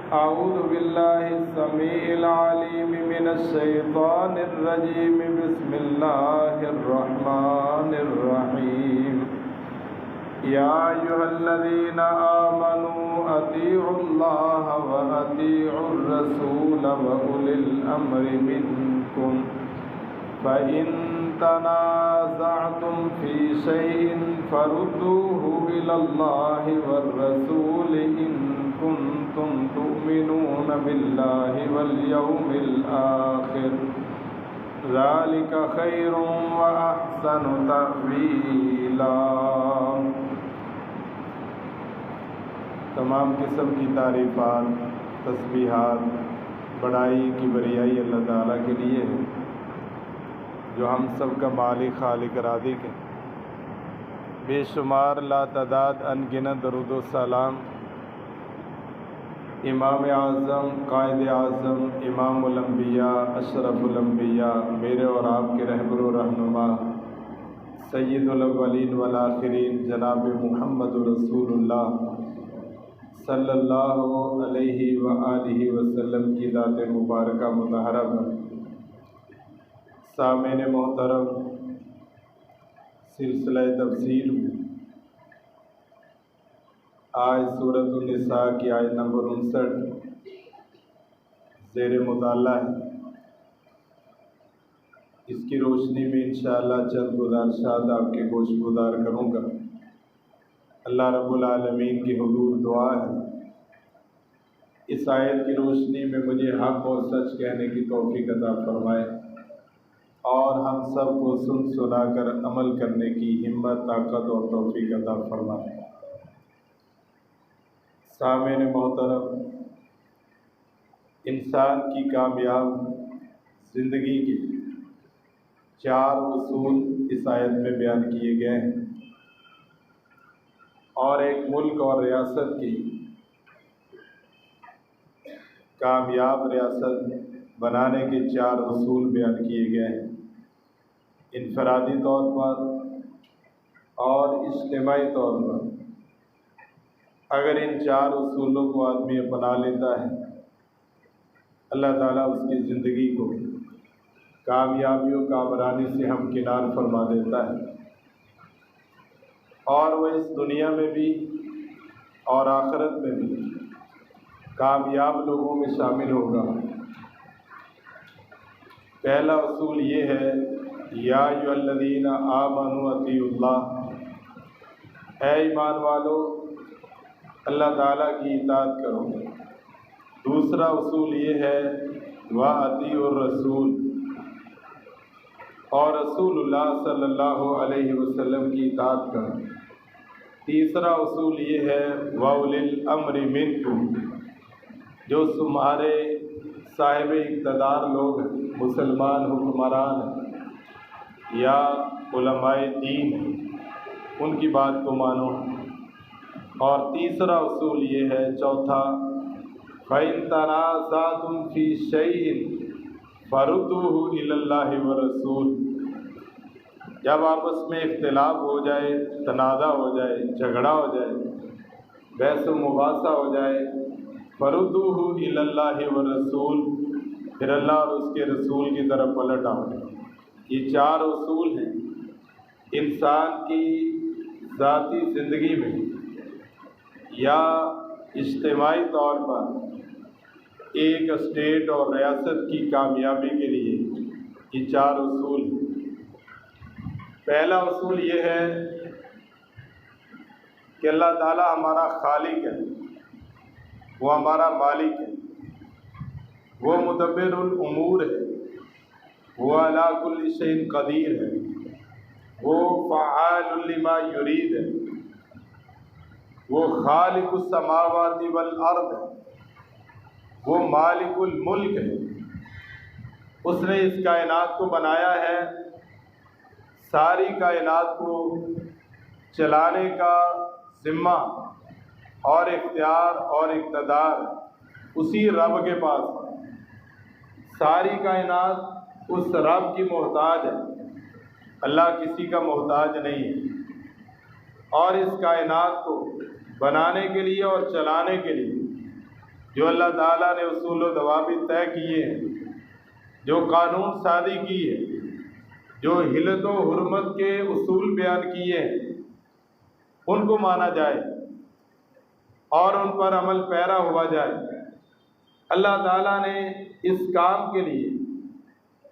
أعوذ بالله السميع العليم من الشيطان الرجيم. بسم الله الرحمن الرحيم. يا أيها الذين آمنوا أطيعوا الله وأطيعوا الرسول وأولي الأمر منكم فإن تنازعتم في شيء فردوه إلى الله والرسول إن كنتم تؤمنون بالله واليوم الآخر ذلك خير وأحسن تأويلا. تمام قسم کی تعریفات، تسبیحات، بڑائی کی بریائی اللہ تعالیٰ کے لیے ہے جو ہم سب کا مالک، خالق، رازق ہے. بے شمار لا تعداد ان گنت درود و سلام امام اعظم، قائد اعظم، امام الانبیاء، اشرف الانبیاء، میرے اور آپ کے رہبر و رہنما سید الاولین والآخرین جناب محمد رسول اللہ صلی اللہ علیہ وآلہ وسلم کی ذات مبارکہ مطہرہ پر. سامعین محترم، سلسلہ تفسیر میں آج سورۃ النساء کی آیت نمبر 59 زیر مطالعہ ہے. اس کی روشنی میں انشاءاللہ چند گزارشات آپ کے گوش گزار کروں گا. اللہ رب العالمین کی حضور دعا ہے اس آیت کی روشنی میں مجھے حق اور سچ کہنے کی توفیق عطا فرمائے اور ہم سب کو سن سنا کر عمل کرنے کی ہمت، طاقت اور توفیق عطا فرمائے. سامعین محترم، انسان کی کامیاب زندگی کے 4 اصول اس آیت میں بیان کیے گئے ہیں اور ایک ملک اور ریاست کی کامیاب ریاست بنانے کے 4 اصول بیان کیے گئے ہیں. انفرادی طور پر اور اجتماعی طور پر اگر ان 4 اصولوں کو آدمی اپنا لیتا ہے، اللہ تعالیٰ اس کی زندگی کو کامیابی و کامرانی سے ہمکنار فرما دیتا ہے اور وہ اس دنیا میں بھی اور آخرت میں بھی کامیاب لوگوں میں شامل ہوگا. پہلا اصول یہ ہے یا ایھا الذین آمنوا اطیعوا اللہ، اے ایمان والو اللہ تعالیٰ کی اطاعت کرو. دوسرا اصول یہ ہے وَأَطِیعُوا الرَّسُولَ، اور رسول اللہ صلی اللہ علیہ وسلم کی اطاعت کرو. تیسرا اصول یہ ہے وَأُولِي الْأَمْرِ مِنکُم، جو تمہارے صاحب اقتدار لوگ ہیں، مسلمان حکمران ہیں یا علماء دین ہیں، ان کی بات کو مانو. اور تیسرا اصول یہ ہے، چوتھا فَإِن تَنَازَعْتُمْ فِي شَيْءٍ فَرُدُّوهُ إِلَى اللَّهِ وَالرَّسُولِ، جب آپس میں اختلاف ہو جائے، تنازع ہو جائے، جھگڑا ہو جائے، بحث و مباحثہ ہو جائے، فَرُدُّوهُ إِلَى اللَّهِ وَالرَّسُولِ، پھر اللہ اور اس کے رسول کی طرف پلٹ آؤ. یہ 4 اصول ہیں انسان کی ذاتی زندگی میں یا اجتماعی طور پر ایک اسٹیٹ اور ریاست کی کامیابی کے لیے یہ 4 اصول ہیں. پہلا اصول یہ ہے کہ اللہ تعالیٰ ہمارا خالق ہے، وہ ہمارا مالک ہے، وہ مدبر الامور ہے، وہ علی کل شیء قدیر ہے، وہ فعال لما یرید ہے، وہ خالق السماوات والارض ہے، وہ مالک الملک ہے. اس نے اس کائنات کو بنایا ہے، ساری کائنات کو چلانے کا ذمہ اور اختیار اور اقتدار اسی رب کے پاس ہے. ساری کائنات اس رب کی محتاج ہے، اللہ کسی کا محتاج نہیں ہے. اور اس کائنات کو بنانے کے لیے اور چلانے کے لیے جو اللہ تعالیٰ نے اصول و ضوابط طے کیے ہیں، جو قانون سازی کی ہے، جو حلت و حرمت کے اصول بیان کیے ہیں، ان کو مانا جائے اور ان پر عمل پیرا ہوا جائے۔ اللہ تعالیٰ نے اس کام کے لیے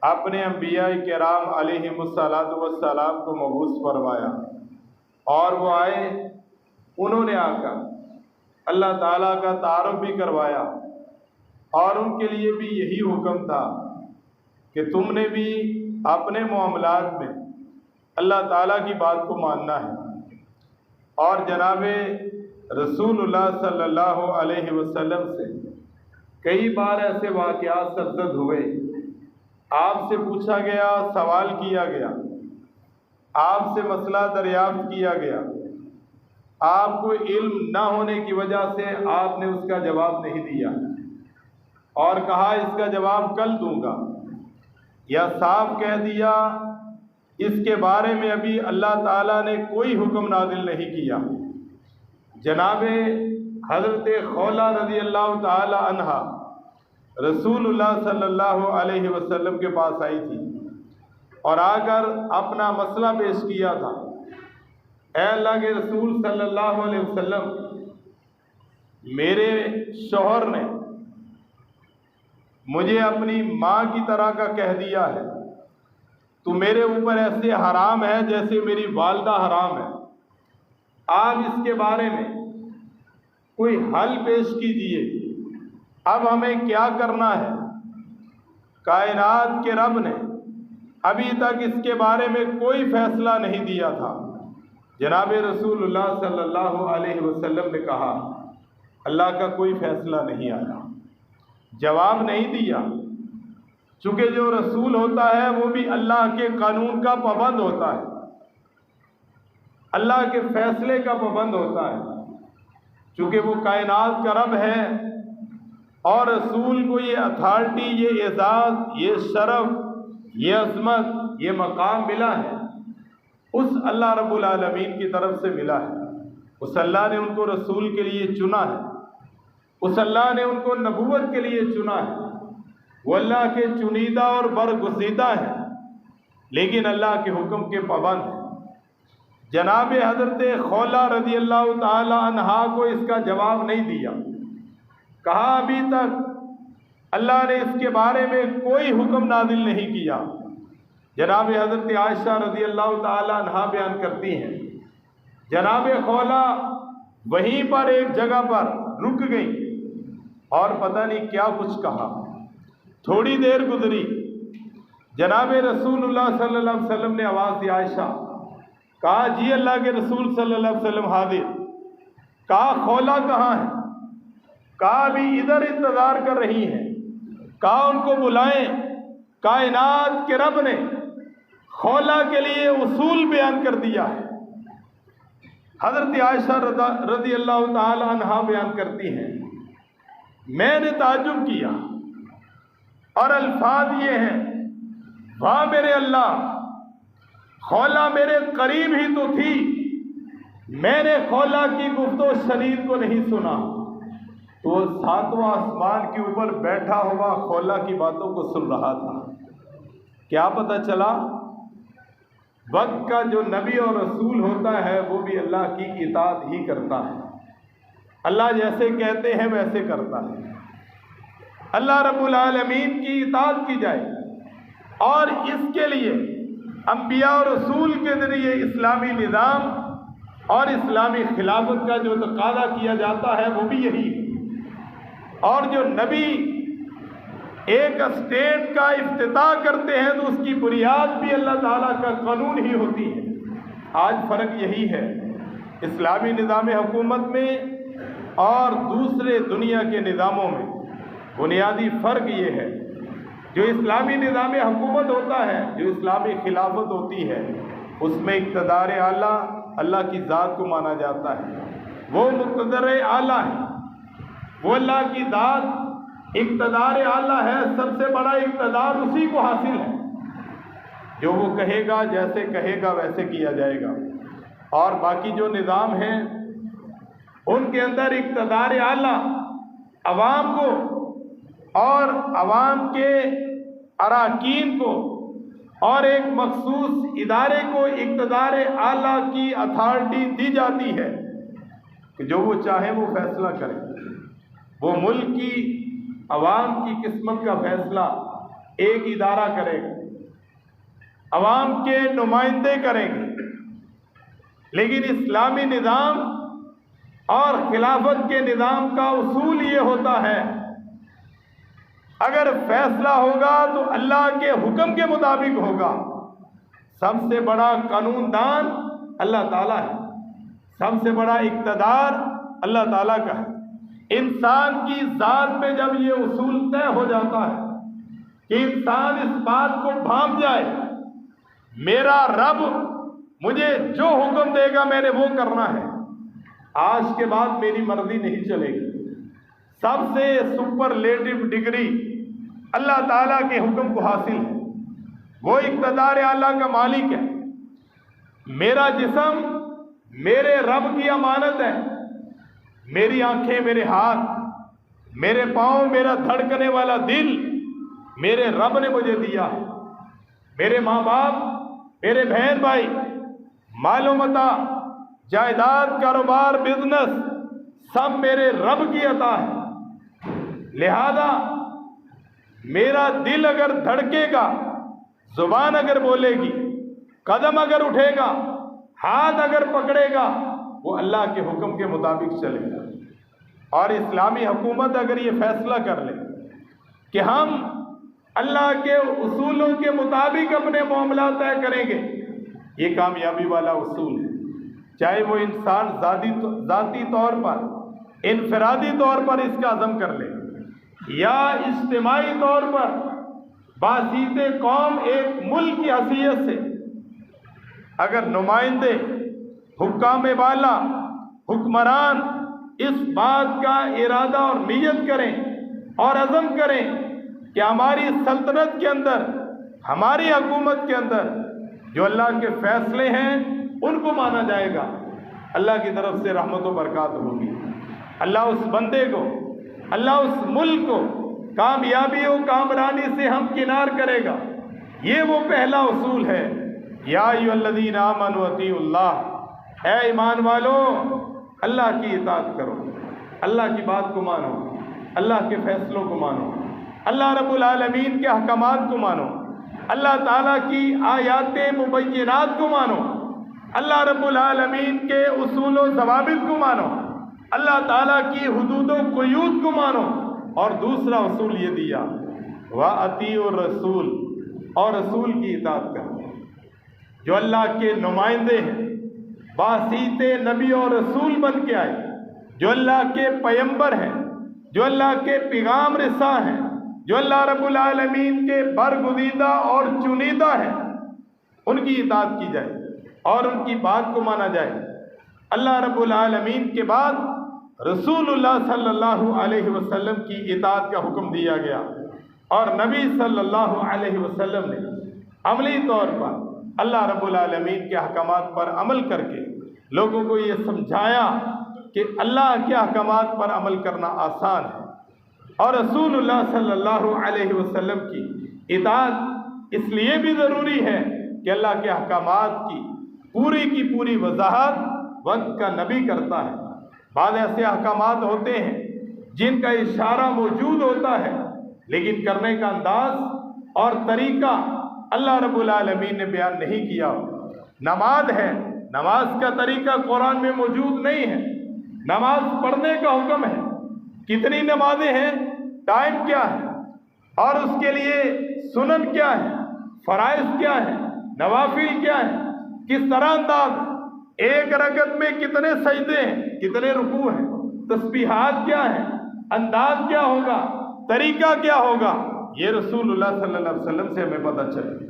اپنے انبیاء کرام علیہم الصلاۃ والسلام کو مبعوث فرمایا، اور وہ آئے، انہوں نے آ کر اللہ تعالیٰ کا تعارف بھی کروایا، اور ان کے لیے بھی یہی حکم تھا کہ تم نے بھی اپنے معاملات میں اللہ تعالیٰ کی بات کو ماننا ہے۔ اور جناب رسول اللہ صلی اللہ علیہ وسلم سے کئی بار ایسے واقعات سرزد ہوئے، آپ سے پوچھا گیا، سوال کیا گیا، آپ سے مسئلہ دریافت کیا گیا، آپ کو علم نہ ہونے کی وجہ سے آپ نے اس کا جواب نہیں دیا اور کہا اس کا جواب کل دوں گا، یا صاف کہہ دیا اس کے بارے میں ابھی اللہ تعالیٰ نے کوئی حکم نازل نہیں کیا۔ جناب حضرت خولہ رضی اللہ تعالی عنہا رسول اللہ صلی اللہ علیہ وسلم کے پاس آئی تھی اور آ کر اپنا مسئلہ پیش کیا تھا۔ اے اللہ کے رسول صلی اللہ علیہ وسلم، میرے شوہر نے مجھے اپنی ماں کی طرح کا کہہ دیا ہے، تو میرے اوپر ایسے حرام ہے جیسے میری والدہ حرام ہے۔ آپ اس کے بارے میں کوئی حل پیش کیجیے، اب ہمیں کیا کرنا ہے؟ کائنات کے رب نے ابھی تک اس کے بارے میں کوئی فیصلہ نہیں دیا تھا۔ جناب رسول اللہ صلی اللہ علیہ وسلم نے کہا اللہ کا کوئی فیصلہ نہیں آیا، جواب نہیں دیا، چونکہ جو رسول ہوتا ہے وہ بھی اللہ کے قانون کا پابند ہوتا ہے، اللہ کے فیصلے کا پابند ہوتا ہے، چونکہ وہ کائنات کا رب ہے، اور رسول کو یہ اتھارٹی، یہ اعزاز، یہ شرف، یہ عظمت، یہ مقام ملا ہے، اس اللہ رب العالمین کی طرف سے ملا ہے۔ اس اللہ نے ان کو رسول کے لیے چنا ہے، اس اللہ نے ان کو نبوت کے لیے چنا ہے، وہ اللہ کے چنیدہ اور برگزیدہ ہیں، لیکن اللہ کے حکم کے پابند ہیں۔ جناب حضرت خولہ رضی اللہ تعالی عنہا کو اس کا جواب نہیں دیا، کہا ابھی تک اللہ نے اس کے بارے میں کوئی حکم نازل نہیں کیا۔ جناب حضرت عائشہ رضی اللہ تعالی عنہا بیان کرتی ہیں، جناب خولہ وہیں پر ایک جگہ پر رک گئی اور پتہ نہیں کیا کچھ کہا۔ تھوڑی دیر گزری، جناب رسول اللہ صلی اللہ علیہ وسلم نے آواز دی عائشہ، کہا جی اللہ کے رسول صلی اللہ علیہ وسلم حاضر۔ کہا خولہ کہاں ہے؟ کہا ابھی ادھر انتظار کر رہی ہیں، کہا ان کو بلائیں۔ کائنات کے رب نے خولہ کے لیے اصول بیان کر دیا ہے۔ حضرت عائشہ رضی اللہ تعالی عنہا بیان کرتی ہیں، میں نے تعجب کیا اور الفاظ یہ ہیں، واہ میرے اللہ، خولہ میرے قریب ہی تو تھی، میں نے خولہ کی گفت و شنید کو نہیں سنا، تو ساتواں آسمان کے اوپر بیٹھا ہوا خولہ کی باتوں کو سن رہا تھا۔ کیا پتہ چلا؟ وقت کا جو نبی اور رسول ہوتا ہے وہ بھی اللہ کی اطاعت ہی کرتا ہے، اللہ جیسے کہتے ہیں ویسے کرتا ہے۔ اللہ رب العالمین کی اطاعت کی جائے، اور اس کے لیے انبیاء اور رسول کے ذریعے اسلامی نظام اور اسلامی خلافت کا جو تقاضا کیا جاتا ہے وہ بھی یہی ہے۔ اور جو نبی ایک اسٹیٹ کا افتتاح کرتے ہیں تو اس کی بنیاد بھی اللہ تعالیٰ کا قانون ہی ہوتی ہے۔ آج فرق یہی ہے اسلامی نظام حکومت میں اور دوسرے دنیا کے نظاموں میں، بنیادی فرق یہ ہے، جو اسلامی نظام حکومت ہوتا ہے، جو اسلامی خلافت ہوتی ہے، اس میں اقتدار اعلیٰ اللہ کی ذات کو مانا جاتا ہے، وہ مقتدر اعلیٰ ہے، وہ اللہ کی ذات اقتدار اعلیٰ ہے، سب سے بڑا اقتدار اسی کو حاصل ہے، جو وہ کہے گا جیسے کہے گا ویسے کیا جائے گا۔ اور باقی جو نظام ہیں ان کے اندر اقتدار اعلیٰ عوام کو اور عوام کے اراکین کو اور ایک مخصوص ادارے کو اقتدار اعلیٰ کی اتھارٹی دی جاتی ہے کہ جو وہ چاہے وہ فیصلہ کرے. وہ ملک کی عوام کی قسمت کا فیصلہ ایک ادارہ کرے گا، عوام کے نمائندے کریں گے. لیکن اسلامی نظام اور خلافت کے نظام کا اصول یہ ہوتا ہے، اگر فیصلہ ہوگا تو اللہ کے حکم کے مطابق ہوگا. سب سے بڑا قانون دان اللہ تعالیٰ ہے، سب سے بڑا اقتدار اللہ تعالیٰ کا ہے. انسان کی ذات میں جب یہ اصول طے ہو جاتا ہے کہ انسان اس بات کو بھانپ جائے میرا رب مجھے جو حکم دے گا میں نے وہ کرنا ہے، آج کے بعد میری مرضی نہیں چلے گی. سب سے سپرلیٹو ڈگری اللہ تعالیٰ کے حکم کو حاصل ہے. وہ اقتدار اعلیٰ کا مالک ہے. میرا جسم میرے رب کی امانت ہے. میری آنکھیں، میرے ہاتھ، میرے پاؤں، میرا دھڑکنے والا دل میرے رب نے مجھے دیا ہے. میرے ماں باپ، میرے بہن بھائی، مال و متاع، جائیداد، کاروبار، بزنس سب میرے رب کی عطا ہے. لہذا میرا دل اگر دھڑکے گا، زبان اگر بولے گی، قدم اگر اٹھے گا، ہاتھ اگر پکڑے گا، وہ اللہ کے حکم کے مطابق چلے گا. اور اسلامی حکومت اگر یہ فیصلہ کر لے کہ ہم اللہ کے اصولوں کے مطابق اپنے معاملات طے کریں گے، یہ کامیابی والا اصول ہے. چاہے وہ انسان ذاتی طور پر، انفرادی طور پر اس کا عزم کر لے، یا اجتماعی طور پر باسیط قوم ایک ملک کی حیثیت سے اگر نمائندے، حکام بالا، حکمران اس بات کا ارادہ اور نیت کریں اور عزم کریں کہ ہماری سلطنت کے اندر، ہماری حکومت کے اندر جو اللہ کے فیصلے ہیں ان کو مانا جائے گا، اللہ کی طرف سے رحمت و برکات ہوگی. اللہ اس بندے کو، اللہ اس ملک کو کامیابی و کامرانی سے ہمکنار کرے گا. یہ وہ پہلا اصول ہے. یا ایھا الذین آمنوا اطیعوا اللہ، اے ایمان والو اللہ کی اطاعت کرو، اللہ کی بات کو مانو، اللہ کے فیصلوں کو مانو، اللہ رب العالمین کے احکامات کو مانو، اللہ تعالیٰ کی آیات مبینات کو مانو، اللہ رب العالمین کے اصول و ضوابط کو مانو، اللہ تعالیٰ کی حدود و قیود کو مانو. اور دوسرا اصول یہ دیا وَأَطِیعُوا الرَّسُولَ، اور رسول کی اطاعت کرو. جو اللہ کے نمائندے ہیں، باسیط نبی اور رسول بن کے آئے، جو اللہ کے پیمبر ہیں، جو اللہ کے پیغام رساں ہیں، جو اللہ رب العالمین کے برگزیدہ اور چنیدہ ہیں، ان کی اطاعت کی جائے اور ان کی بات کو مانا جائے. اللہ رب العالمین کے بعد رسول اللہ صلی اللہ علیہ وسلم کی اطاعت کا حکم دیا گیا، اور نبی صلی اللہ علیہ وسلم نے عملی طور پر اللہ رب العالمین کے احکامات پر عمل کر کے لوگوں کو یہ سمجھایا کہ اللہ کے احکامات پر عمل کرنا آسان ہے. اور رسول اللہ صلی اللہ علیہ وسلم کی اطاعت اس لیے بھی ضروری ہے کہ اللہ کے احکامات کی پوری وضاحت وقت کا نبی کرتا ہے. بعض ایسے احکامات ہوتے ہیں جن کا اشارہ موجود ہوتا ہے لیکن کرنے کا انداز اور طریقہ اللہ رب العالمین نے بیان نہیں کیا. نماز ہے، نماز کا طریقہ قرآن میں موجود نہیں ہے. نماز پڑھنے کا حکم ہے، کتنی نمازیں ہیں، ٹائم کیا ہے، اور اس کے لیے سنن کیا ہے، فرائض کیا ہے، نوافل کیا ہے، کس طرح انداز، ایک رکعت میں کتنے سجدے ہیں، کتنے رکوع ہیں، تسبیحات کیا ہیں، انداز کیا ہوگا، طریقہ کیا ہوگا، یہ رسول اللہ صلی اللہ علیہ وسلم سے ہمیں پتہ چلے.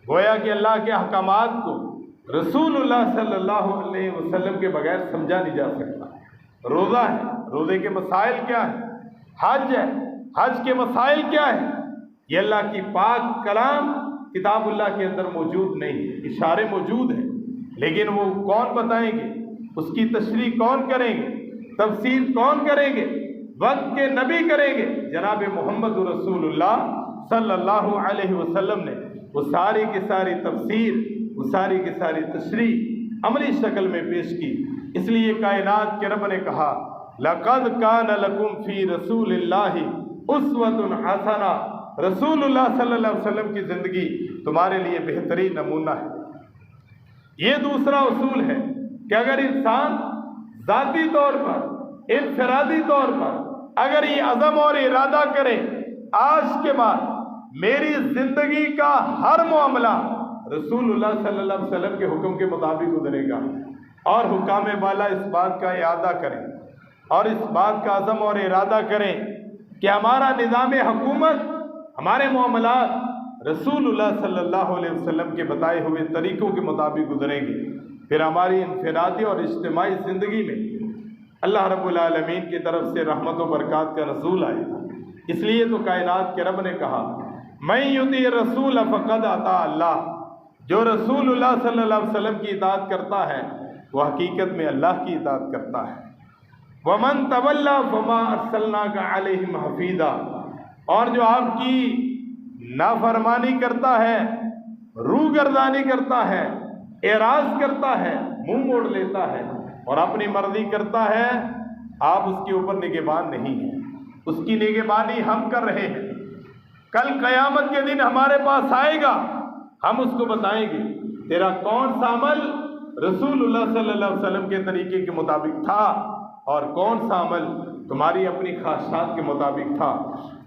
گویا کہ اللہ کے احکامات کو رسول اللہ صلی اللہ علیہ وسلم کے بغیر سمجھا نہیں جا سکتا. روزہ ہے، روزے کے مسائل کیا ہیں، حج ہے، حج کے مسائل کیا ہیں، یہ اللہ کی پاک کلام کتاب اللہ کے اندر موجود نہیں ہے. اشارے موجود ہیں لیکن وہ کون بتائیں گے، اس کی تشریح کون کریں گے، تفسیر کون کریں گے، وقت کے نبی کریں گے جناب محمد رسول اللہ صلی اللہ علیہ وسلم نے وہ ساری کی ساری تفسیر، وہ ساری کی ساری تشریح عملی شکل میں پیش کی۔ اس لیے کائنات کے رب نے کہا لَقَدْ كَانَ لَكُمْ فِي رَسُولِ اللَّهِ أُسْوَةٌ حَسَنَةٌ، رسول اللہ صلی اللہ علیہ وسلم کی زندگی تمہارے لیے بہترین نمونہ ہے۔ یہ دوسرا اصول ہے کہ اگر انسان ذاتی طور پر، انفرادی طور پر اگر یہ عزم اور ارادہ کرے آج کے بعد میری زندگی کا ہر معاملہ رسول اللہ صلی اللہ علیہ وسلم کے حکم کے مطابق گزرے گا، اور حکام والا اس بات کا اعادہ کریں اور اس بات کا عزم اور ارادہ کریں کہ ہمارا نظام حکومت، ہمارے معاملات رسول اللہ صلی اللہ علیہ وسلم کے بتائے ہوئے طریقوں کے مطابق گزریں گے، پھر ہماری انفرادی اور اجتماعی زندگی میں اللہ رب العالمین کی طرف سے رحمت و برکات کا نزول آئے گا۔ اس لیے تو کائنات کے رب نے کہا من یطیع الرسول فقد اطاع اللہ، جو رسول اللہ صلی اللہ علیہ وسلم کی اطاعت کرتا ہے وہ حقیقت میں اللہ کی اطاعت کرتا ہے۔ ومن تولی فما ارسلناک علیہم حفیظا، اور جو آپ کی نافرمانی کرتا ہے، روگردانی کرتا ہے، اعراض کرتا ہے، منہ موڑ لیتا ہے اور اپنی مرضی کرتا ہے، آپ اس کے اوپر نگہبان نہیں ہیں، اس کی نگہبانی ہم کر رہے ہیں۔ کل قیامت کے دن ہمارے پاس آئے گا، ہم اس کو بتائیں گے تیرا کون سا عمل رسول اللہ صلی اللہ علیہ وسلم کے طریقے کے مطابق تھا اور کون سا عمل تمہاری اپنی خواہشات کے مطابق تھا۔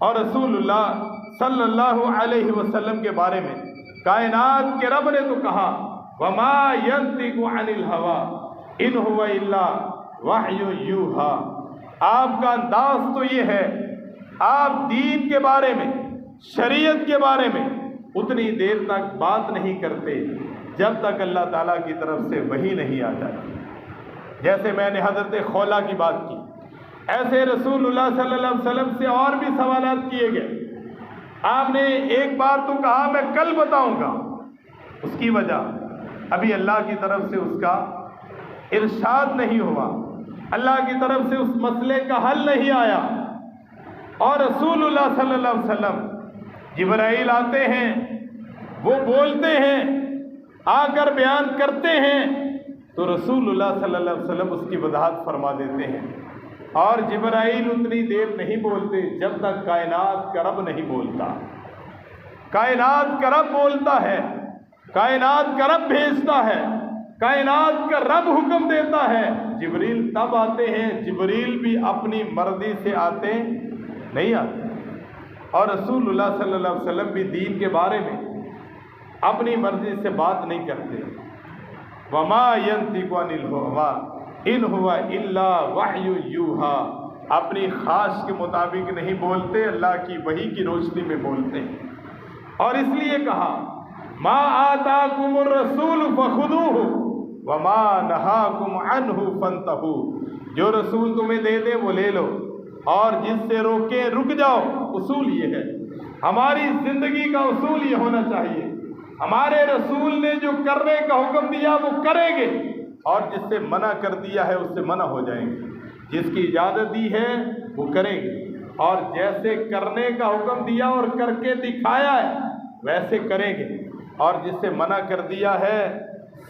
اور رسول اللہ صلی اللہ علیہ وسلم کے بارے میں کائنات کے رب نے تو کہا وما ينطق عن الهوى ان هو الا وحی یوحی، آپ کا انداز تو یہ ہے آپ دین کے بارے میں، شریعت کے بارے میں اتنی دیر تک بات نہیں کرتے جب تک اللہ تعالیٰ کی طرف سے وحی نہیں آ جاتی۔ جیسے میں نے حضرت خولا کی بات کی، ایسے رسول اللہ صلی اللہ علیہ وسلم سے اور بھی سوالات کیے گئے۔ آپ نے ایک بار تو کہا میں کل بتاؤں گا، اس کی وجہ ابھی اللہ کی طرف سے اس کا ارشاد نہیں ہوا، اللہ کی طرف سے اس مسئلے کا حل نہیں آیا۔ اور رسول اللہ صلی اللہ علیہ وسلم جبرائیل آتے ہیں، وہ بولتے ہیں، آ کر بیان کرتے ہیں تو رسول اللہ صلی اللہ علیہ وسلم اس کی وضاحت فرما دیتے ہیں، اور جبرائیل اتنی دیر نہیں بولتے جب تک کائنات کا رب نہیں بولتا۔ کائنات کا رب بولتا ہے، کائنات کا رب بھیجتا ہے، کائنات کا رب حکم دیتا ہے، جبریل تب آتے ہیں۔ جبریل بھی اپنی مرضی سے آتے نہیں آتے، اور رسول اللہ صلی اللہ علیہ وسلم بھی دین کے بارے میں اپنی مرضی سے بات نہیں کرتے۔ وما ينطق عن الهوى ان هو الا وحی یوحی، اپنی خواہش کے مطابق نہیں بولتے، اللہ کی وحی کی روشنی میں بولتے ہیں۔ اور اس لیے کہا ما آتاکم الرسول فخذوہ وما نہاکم عنہ فانتہوا، جو رسول تمہیں دے دے وہ لے لو اور جس سے روکے رک جاؤ۔ اصول یہ ہے، ہماری زندگی کا اصول یہ ہونا چاہیے، ہمارے رسول نے جو کرنے کا حکم دیا وہ کریں گے، اور جس سے منع کر دیا ہے اس سے منع ہو جائیں گے۔ جس کی اجازت دی ہے وہ کریں گے، اور جیسے کرنے کا حکم دیا اور کر کے دکھایا ہے ویسے کریں گے، اور جس سے منع کر دیا ہے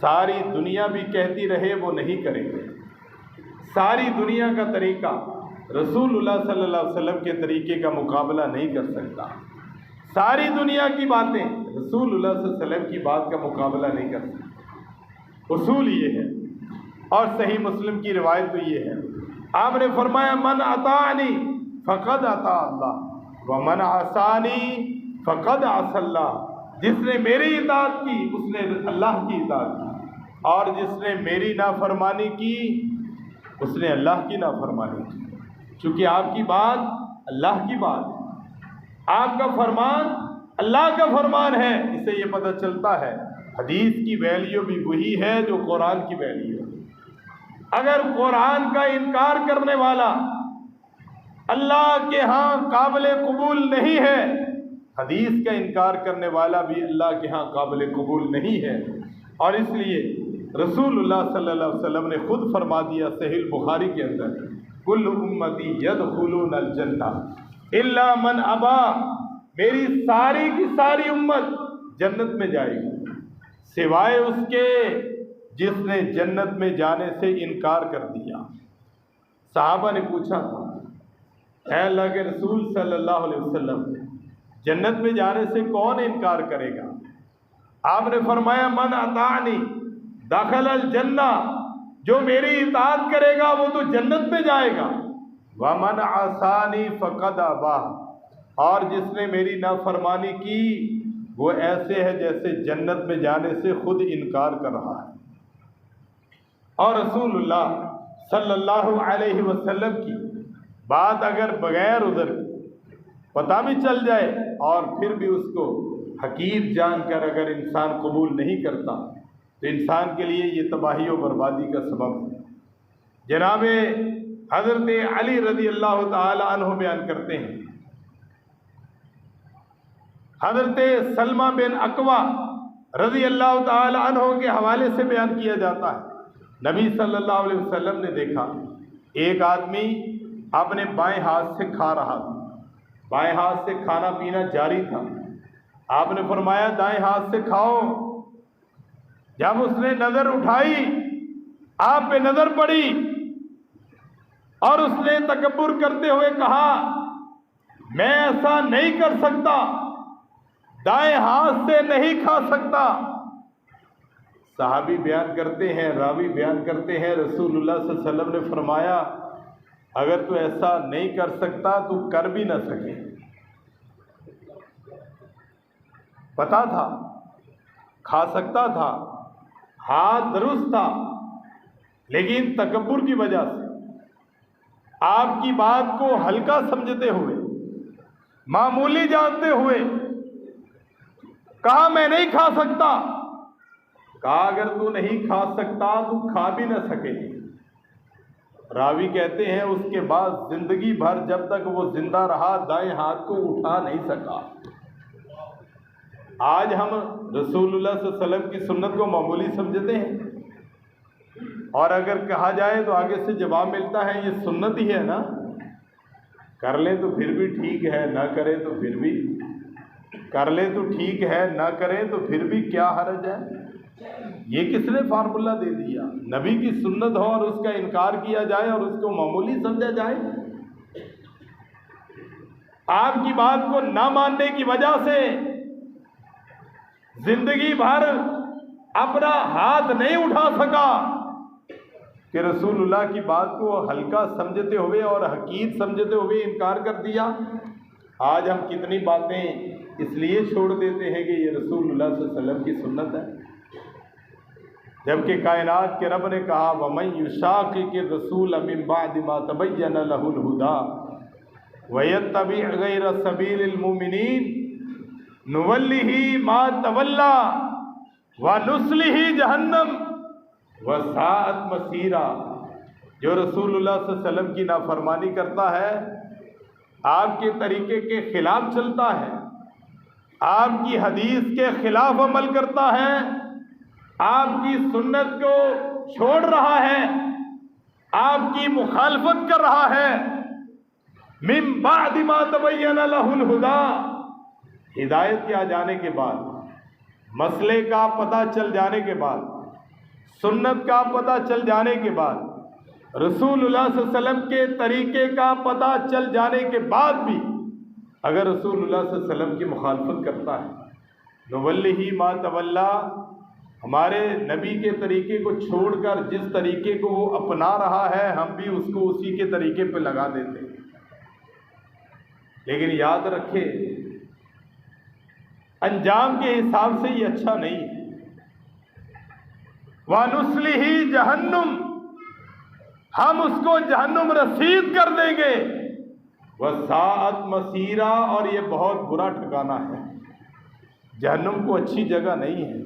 ساری دنیا بھی کہتی رہے وہ نہیں کریں گے۔ ساری دنیا کا طریقہ رسول اللہ صلی اللہ علیہ وسلم کے طریقے کا مقابلہ نہیں کر سکتا، ساری دنیا کی باتیں رسول اللہ صلی اللہ علیہ وسلم کی بات کا مقابلہ نہیں کر سکتی۔ اصول یہ ہے، اور صحیح مسلم کی روایت تو یہ ہے، آپ نے فرمایا من اطاعنی فقد اطاع اللہ ومن عصانی فقد عصى اللہ، جس نے میری اطاعت کی اس نے اللہ کی اطاعت کی، اور جس نے میری نافرمانی کی اس نے اللہ کی نافرمانی کی۔ چونکہ آپ کی بات اللہ کی بات ہے، آپ کا فرمان اللہ کا فرمان ہے، اس سے یہ پتہ چلتا ہے حدیث کی ویلیو بھی وہی ہے جو قرآن کی ویلیو ہے۔ اگر قرآن کا انکار کرنے والا اللہ کے ہاں قابل قبول نہیں ہے، حدیث کا انکار کرنے والا بھی اللہ کے ہاں قابل قبول نہیں ہے۔ اور اس لیے رسول اللہ صلی اللہ علیہ وسلم نے خود فرما دیا صحیح بخاری کے اندر کل امتی یدخلون الجنہ الا من ابا، میری ساری کی ساری امت جنت میں جائے گی سوائے اس کے جس نے جنت میں جانے سے انکار کر دیا۔ صحابہ نے پوچھا تھا اے اللہ کے رسول صلی اللہ علیہ وسلم، جنت میں جانے سے کون انکار کرے گا؟ آپ نے فرمایا من اطاعنی دخل الجنہ، جو میری اطاعت کرے گا وہ تو جنت میں جائے گا، ومن عصانی فقد ابا، اور جس نے میری نافرمانی کی وہ ایسے ہے جیسے جنت میں جانے سے خود انکار کر رہا ہے۔ اور رسول اللہ صلی اللہ علیہ وسلم کی بات اگر بغیر عذر پتہ بھی چل جائے اور پھر بھی اس کو حقیر جان کر اگر انسان قبول نہیں کرتا تو انسان کے لیے یہ تباہی و بربادی کا سبب ہے۔ جناب حضرت علی رضی اللہ تعالی عنہ بیان کرتے ہیں، حضرت سلمہ بن اکوع رضی اللہ تعالی عنہ کے حوالے سے بیان کیا جاتا ہے، نبی صلی اللہ علیہ وسلم نے دیکھا ایک آدمی اپنے بائیں ہاتھ سے کھا رہا تھا، بائیں ہاتھ سے کھانا پینا جاری تھا۔ آپ نے فرمایا دائیں ہاتھ سے کھاؤ۔ جب اس نے نظر اٹھائی آپ پہ نظر پڑی اور اس نے تکبر کرتے ہوئے کہا میں ایسا نہیں کر سکتا، دائیں ہاتھ سے نہیں کھا سکتا۔ صحابی بیان کرتے ہیں، راوی بیان کرتے ہیں، رسول اللہ صلی اللہ علیہ وسلم نے فرمایا اگر تو ایسا نہیں کر سکتا تو کر بھی نہ سکے۔ پتا تھا کھا سکتا تھا، ہاتھ درست تھا، لیکن تکبر کی وجہ سے آپ کی بات کو ہلکا سمجھتے ہوئے، معمولی جانتے ہوئے کہا میں نہیں کھا سکتا۔ کہا اگر تو نہیں کھا سکتا تو کھا بھی نہ سکے۔ راوی کہتے ہیں اس کے بعد زندگی بھر جب تک وہ زندہ رہا دائیں ہاتھ کو اٹھا نہیں سکا۔ آج ہم رسول اللہ صلی اللہ علیہ وسلم کی سنت کو معمولی سمجھتے ہیں اور اگر کہا جائے تو آگے سے جواب ملتا ہے یہ سنت ہی ہے نا، کر لیں تو پھر بھی ٹھیک ہے، نہ کریں تو پھر بھی، کر لیں تو ٹھیک ہے، نہ کریں تو پھر بھی کیا حرج ہے۔ یہ کس نے فارمولہ دے دیا؟ نبی کی سنت ہو اور اس کا انکار کیا جائے اور اس کو معمولی سمجھا جائے۔ آپ کی بات کو نہ ماننے کی وجہ سے زندگی بھر اپنا ہاتھ نہیں اٹھا سکا کہ رسول اللہ کی بات کو ہلکا سمجھتے ہوئے اور حقیر سمجھتے ہوئے انکار کر دیا۔ آج ہم کتنی باتیں اس لیے چھوڑ دیتے ہیں کہ یہ رسول اللہ صلی اللہ علیہ وسلم کی سنت ہے، جبکہ کائنات کے رب نے کہا وَمَن يُشَاقِقِ الرَّسُولَ مِن بَعْدِ مَا تَبَيَّنَ لَهُ الْهُدَىٰ وَيَتَّبِعْ غَيْرَ سَبِيلِ الْمُؤْمِنِينَ نُوَلِّهِ مَا تَوَلَّىٰ وَنُصْلِهِ جَهَنَّمَ وَسَاءَتْ مَصِيرًا۔ جو رسول اللہ صلی اللہ علیہ وسلم کی نافرمانی کرتا ہے، آپ کے طریقے کے خلاف چلتا ہے، آپ کی حدیث کے خلاف عمل کرتا ہے، آپ کی سنت کو چھوڑ رہا ہے، آپ کی مخالفت کر رہا ہے، من بعد ما تبین لہ الہدیٰ، ہدایت کے آ جانے کے بعد، مسئلے کا پتہ چل جانے کے بعد، سنت کا پتہ چل جانے کے بعد، رسول اللہ صلی اللہ علیہ وسلم کے طریقے کا پتہ چل جانے کے بعد بھی اگر رسول اللہ صلی اللہ علیہ وسلم کی مخالفت کرتا ہے، نوَلِّهِ مَا تَوَلَّىٰ، ہمارے نبی کے طریقے کو چھوڑ کر جس طریقے کو وہ اپنا رہا ہے ہم بھی اس کو اسی کے طریقے پہ لگا دیتے ہیں۔ لیکن یاد رکھے انجام کے حساب سے یہ اچھا نہیں ہے۔ وَنُصْلِهِ جَهَنَّمَ، ہم اس کو جہنم رسید کر دیں گے، وَسَاءَتْ مَصِيرًا، اور یہ بہت برا ٹھکانہ ہے۔ جہنم کو اچھی جگہ نہیں ہے۔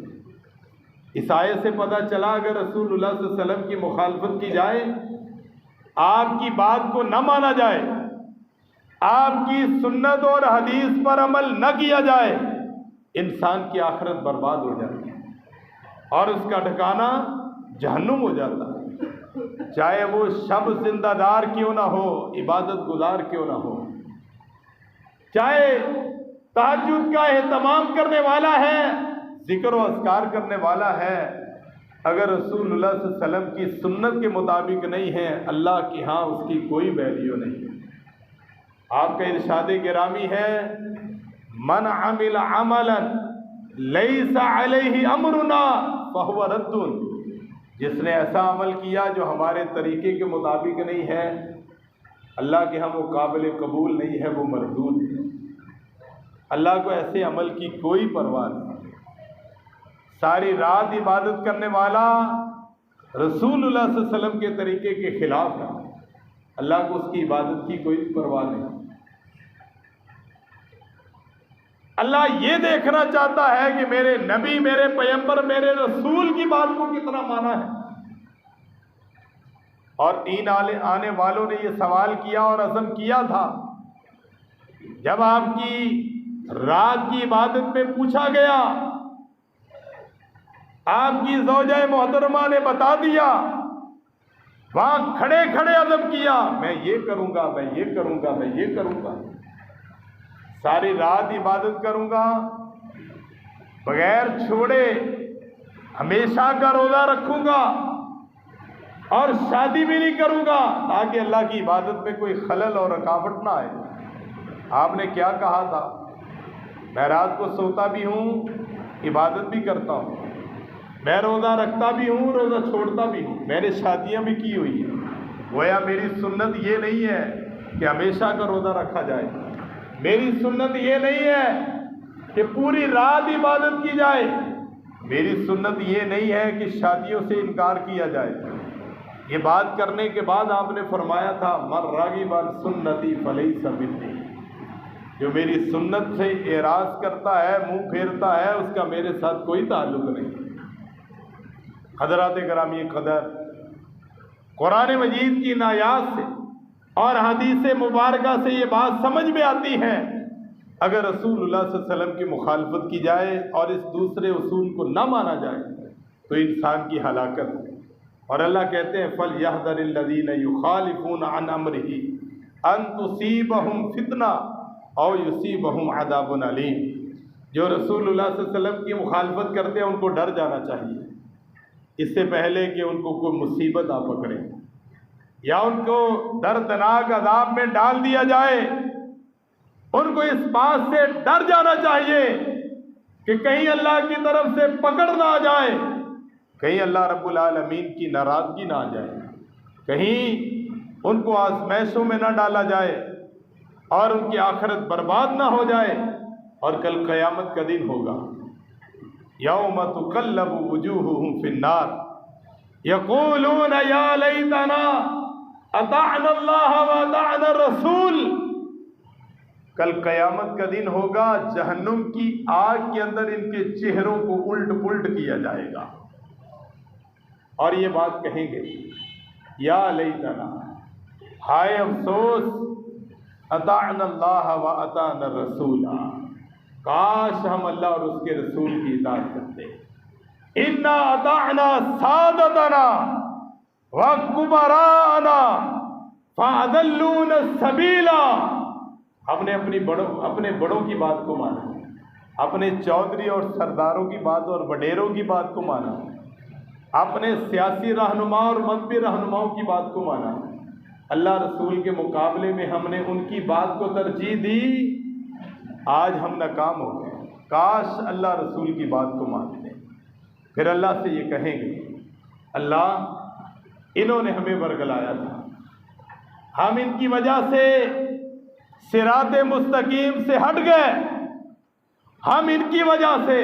اس آیت سے پتہ چلا اگر رسول اللہ صلی اللہ علیہ وسلم کی مخالفت کی جائے، آپ کی بات کو نہ مانا جائے، آپ کی سنت اور حدیث پر عمل نہ کیا جائے، انسان کی آخرت برباد ہو جاتی ہے اور اس کا ٹھکانہ جہنم ہو جاتا ہے۔ چاہے وہ شب زندہ دار کیوں نہ ہو، عبادت گزار کیوں نہ ہو، چاہے تہجد کا اہتمام کرنے والا ہے، ذکر و اذکار کرنے والا ہے، اگر رسول اللہ صلی اللہ علیہ وسلم کی سنت کے مطابق نہیں ہے، اللہ کے ہاں اس کی کوئی ویلیو نہیں ہے۔ آپ کا ارشاد گرامی ہے، من عمل عملا لیس علیہ امرنا فہو رد، جس نے ایسا عمل کیا جو ہمارے طریقے کے مطابق نہیں ہے، اللہ کے ہاں وہ قابل قبول نہیں ہے، وہ مردود ہے۔ اللہ کو ایسے عمل کی کوئی پرواہ نہیں۔ ساری رات عبادت کرنے والا رسول اللہ صلی اللہ علیہ وسلم کے طریقے کے خلاف ہے، اللہ کو اس کی عبادت کی کوئی پرواہ نہیں۔ اللہ یہ دیکھنا چاہتا ہے کہ میرے نبی، میرے پیغمبر، میرے رسول کی بات کو کتنا مانا ہے۔ اور دین آنے والوں نے یہ سوال کیا اور عزم کیا تھا، جب آپ کی رات کی عبادت میں پوچھا گیا، آپ کی زوجہ محترمہ نے بتا دیا، وہاں کھڑے کھڑے عزم کیا، میں یہ کروں گا، میں یہ کروں گا، میں یہ کروں گا، ساری رات عبادت کروں گا، بغیر چھوڑے ہمیشہ کا روزہ رکھوں گا، اور شادی بھی نہیں کروں گا، تاکہ اللہ کی عبادت میں کوئی خلل اور رکاوٹ نہ آئے۔ آپ نے کیا کہا تھا؟ میں رات کو سوتا بھی ہوں، عبادت بھی کرتا ہوں، میں روزہ رکھتا بھی ہوں، روزہ چھوڑتا بھی ہوں، میں نے شادیاں بھی کی ہوئی ہیں۔ گویا میری سنت یہ نہیں ہے کہ ہمیشہ کا روزہ رکھا جائے، میری سنت یہ نہیں ہے کہ پوری رات عبادت کی جائے، میری سنت یہ نہیں ہے کہ شادیوں سے انکار کیا جائے۔ یہ بات کرنے کے بعد آپ نے فرمایا تھا، من راغب عن سنتی فلیس منی، جو میری سنت سے اعراض کرتا ہے، منہ پھیرتا ہے، اس کا میرے ساتھ کوئی تعلق نہیں۔ حضرات گرامی قدر، قرآن مجید کی آیات سے اور حدیث مبارکہ سے یہ بات سمجھ میں آتی ہے، اگر رسول اللہ صلی اللہ علیہ وسلم کی مخالفت کی جائے اور اس دوسرے اصول کو نہ مانا جائے تو انسان کی ہلاکت ہے۔ اور اللہ کہتے ہیں، فَلْيَحْذَرِ الَّذِينَ يُخَالِفُونَ عَنْ أَمْرِهِ أَن تُصِيبَهُمْ فِتْنَةٌ أَوْ يُصِيبَهُمْ عَذَابٌ أَلِيمٌ، جو رسول اللہ صلی اللہ علیہ وسلم کی مخالفت کرتے ہیں ان کو ڈر جانا چاہیے، اس سے پہلے کہ ان کو کوئی مصیبت آ پکڑے یا ان کو دردناک عذاب میں ڈال دیا جائے۔ ان کو اس بات سے ڈر جانا چاہیے کہ کہیں اللہ کی طرف سے پکڑ نہ آ جائے، کہیں اللہ رب العالمین کی ناراضگی نہ آ جائے، کہیں ان کو آزمائشوں میں نہ ڈالا جائے اور ان کی آخرت برباد نہ ہو جائے۔ اور کل قیامت کا دن ہوگا، یوم تقلب وجوہہم فی النار یقولون یا لیتنا اطعنا اللہ واطعنا الرسول، کل قیامت کا دن ہوگا، جہنم کی آگ کے اندر ان کے چہروں کو الٹ پلٹ کیا جائے گا اور یہ بات کہیں گے، یا لیتنا، ہائے افسوس، اطعنا اللہ واطعنا الرسول، کاش ہم اللہ اور اس کے رسول کی اطاعت کرتے۔ انا اطعنا سادتنا وکبراءنا فاضلونا السبیل، ہم نے اپنے بڑوں کی بات کو مانا، اپنے چودھری اور سرداروں کی بات اور وڈیروں کی بات کو مانا، اپنے سیاسی رہنما اور مذہبی رہنماؤں کی بات کو مانا، اللہ رسول کے مقابلے میں ہم نے ان کی بات کو ترجیح دی، آج ہم ناکام ہو گئے۔ کاش اللہ رسول کی بات کو مانتے، پھر اللہ سے یہ کہیں گے، اللہ انہوں نے ہمیں ورگلایا تھا، ہم ان کی وجہ سے صراط مستقیم سے ہٹ گئے، ہم ان کی وجہ سے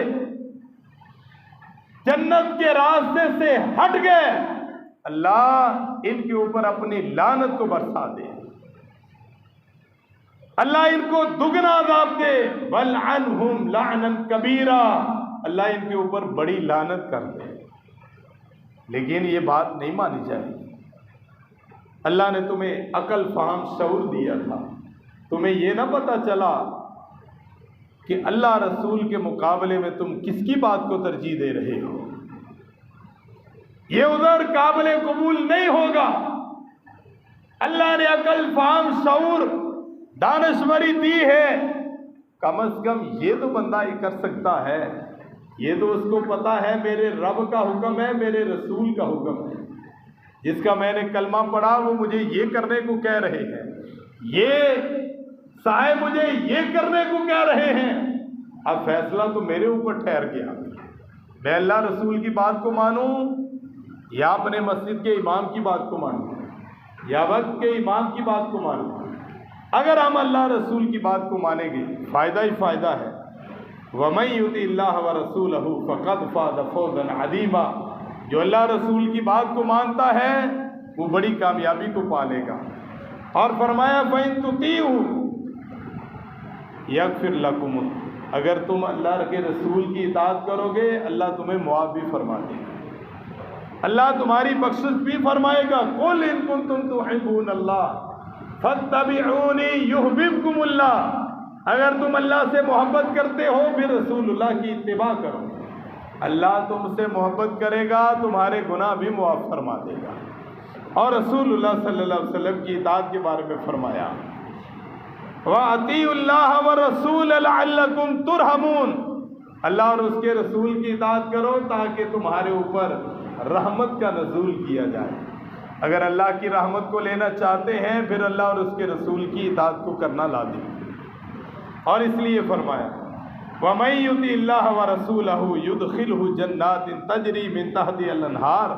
جنت کے راستے سے ہٹ گئے، اللہ ان کے اوپر اپنی لعنت کو برسا دے، اللہ ان کو دگنا عذاب دے، وَلْعَنْهُمْ لَعْنًا كَبِيرًا، اللہ ان کے اوپر بڑی لعنت کر دے۔ لیکن یہ بات نہیں مانی چاہیے، اللہ نے تمہیں عقل فہم شعور دیا تھا، تمہیں یہ نہ پتہ چلا کہ اللہ رسول کے مقابلے میں تم کس کی بات کو ترجیح دے رہے ہو۔ یہ عذر قابل قبول نہیں ہوگا۔ اللہ نے عقل، فہم، شعور، دانشوری دی ہے، کم از کم یہ تو بندہ ہی کر سکتا ہے، یہ تو اس کو پتا ہے میرے رب کا حکم ہے، میرے رسول کا حکم ہے، جس کا میں نے کلمہ پڑھا وہ مجھے یہ کرنے کو کہہ رہے ہیں، یہ صاحب مجھے یہ کرنے کو کہہ رہے ہیں، اب فیصلہ تو میرے اوپر ٹھہر گیا، میں اللہ رسول کی بات کو مانوں یا اپنے مسجد کے امام کی بات کو مانوں یا وقت کے امام کی بات کو مانوں۔ اگر ہم اللہ رسول کی بات کو مانیں گے فائدہ ہی فائدہ ہے۔ وَمَن يُطِعِ اللَّهَ وَرَسُولَهُ فَقَدْ فَازَ فَوْزًا عَظِيمًا، جو اللہ رسول کی بات کو مانتا ہے وہ بڑی کامیابی کو پا لے گا۔ اور فرمایا فَإِن تُطِيعُوا يَغْفِرْ لَكُمْ، اگر تم اللہ کے رسول کی اطاعت کرو گے اللہ تمہیں معاف بھی فرما دے گا، اللہ تمہاری بخشش بھی فرمائے گا۔ قُلْ إِن كُنتُمْ تُحِبُّونَ اللَّهَ فَاتَّبِعُونِي يُحْبِبْكُمُ اللَّهُ، اگر تم اللہ سے محبت کرتے ہو پھر رسول اللہ کی اتباع کرو، اللہ تم سے محبت کرے گا، تمہارے گناہ بھی معاف فرما دے گا۔ اور رسول اللہ صلی اللہ علیہ وسلم کی اطاعت کے بارے میں فرمایا وَأَطِيعُوا اللَّهَ وَالرَّسُولَ لَعَلَّكُمْ تُرْحَمُونَ، اللہ اور اس کے رسول کی اطاعت کرو تاکہ تمہارے اوپر رحمت کا نزول کیا جائے۔ اگر اللہ کی رحمت کو لینا چاہتے ہیں پھر اللہ اور اس کے رسول کی اطاعت کو کرنا لازم ہے۔ اور اس لیے فرمایا وَمَن يُطِعِ اللَّهَ وَرَسُولَهُ يُدْخِلْهُ جَنَّاتٍ تَجْرِي مِن تَحْتِهَا الْأَنْهَارُ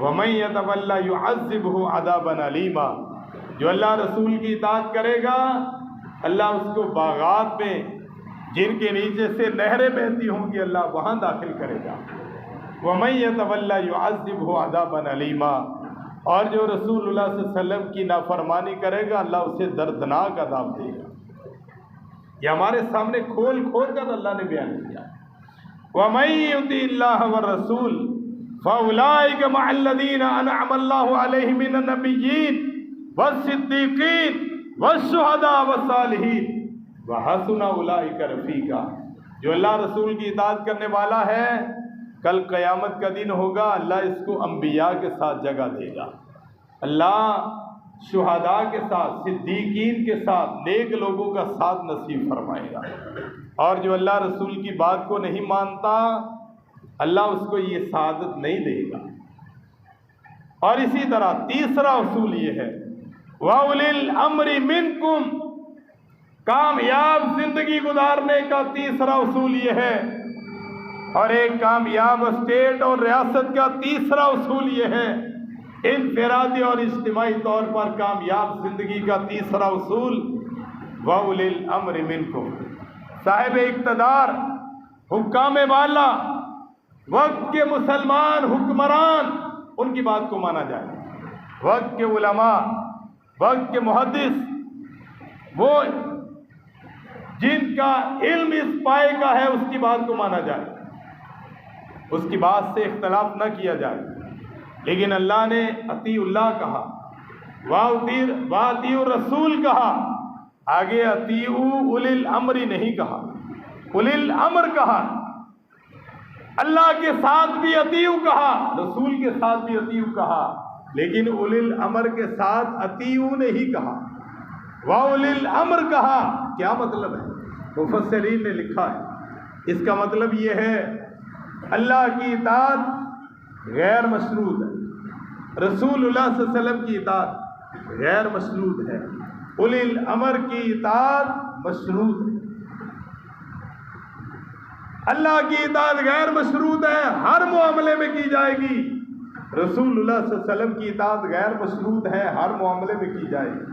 وَمَن يَتَوَلَّ يُعَذِّبْهُ عَذَابًا أَلِيمًا، جو اللہ رسول کی اطاعت کرے گا اللہ اس کو باغات میں جن کے نیچے سے نہریں بہتی ہوں گی اللہ وہاں داخل کرے گا۔ وَمَن يَتَوَلَّ يُعَذِّبْهُ عَذَابًا أَلِيمًا، اور جو رسول اللہ صلی اللہ علیہ وسلم کی نافرمانی کرے گا اللہ اسے دردناک عذاب دے گا۔ یہ ہمارے سامنے کھول کر اللہ نے بیان کیا۔ وَمَن يُطِعِ اللَّهَ وَالرَّسُولَ فَأُولَٰئِكَ مَعَ الَّذِينَ أَنْعَمَ اللَّهُ عَلَيْهِم مِّنَ النَّبِيِّينَ وَالصِّدِّيقِينَ وَالشُّهَدَاءِ وَالصَّالِحِينَ وَحَسُنَ أُولَٰئِكَ رَفِیقًا، جو اللہ رسول کی اطاعت کرنے والا ہے کل قیامت کا دن ہوگا اللہ اس کو انبیاء کے ساتھ جگہ دے گا، اللہ شہداء کے ساتھ، صدیقین کے ساتھ، نیک لوگوں کا ساتھ نصیب فرمائے گا۔ اور جو اللہ رسول کی بات کو نہیں مانتا اللہ اس کو یہ سعادت نہیں دے گا۔ اور اسی طرح تیسرا اصول یہ ہے وَأُولِي الْأَمْرِ مِنْكُمْ، کامیاب زندگی گزارنے کا تیسرا اصول یہ ہے، اور ایک کامیاب اسٹیٹ اور ریاست کا تیسرا اصول یہ ہے، انفرادی اور اجتماعی طور پر کامیاب زندگی کا تیسرا اصول وَأُولِي الْأَمْرِ مِنْكُمْ، صاحب اقتدار، حکام والا، وقت کے مسلمان حکمران ان کی بات کو مانا جائے، وقت کے علماء، وقت کے محدث، وہ جن کا علم اس پائے کا ہے اس کی بات کو مانا جائے، اس کی بات سے اختلاف نہ کیا جائے۔ لیکن اللہ نے اطیع اللہ کہا، واطیع الرسول کہا، آگے اطیعوا اولی الامر نہیں کہا، اولی الامر کہا، اللہ کے ساتھ بھی اطیعوا کہا، رسول کے ساتھ بھی اطیعوا کہا، لیکن اولی الامر کے ساتھ اطیعوا نہیں کہا، واولی الامر کہا۔ کیا مطلب ہے؟ مفسرین نے لکھا ہے اس کا مطلب یہ ہے اللہ کی اطاعت غیر مشروط ہے، رسول اللہ صلی اللہ علیہ وسلم کی اطاعت غیر مشروط ہے، اولی الامر کی اطاعت مشروط ہے۔ اللہ کی اطاعت غیر مشروط ہے، ہر معاملے میں کی جائے گی، رسول اللہ صلی اللہ علیہ وسلم کی اطاعت غیر مشروط ہے، ہر معاملے میں کی جائے گی۔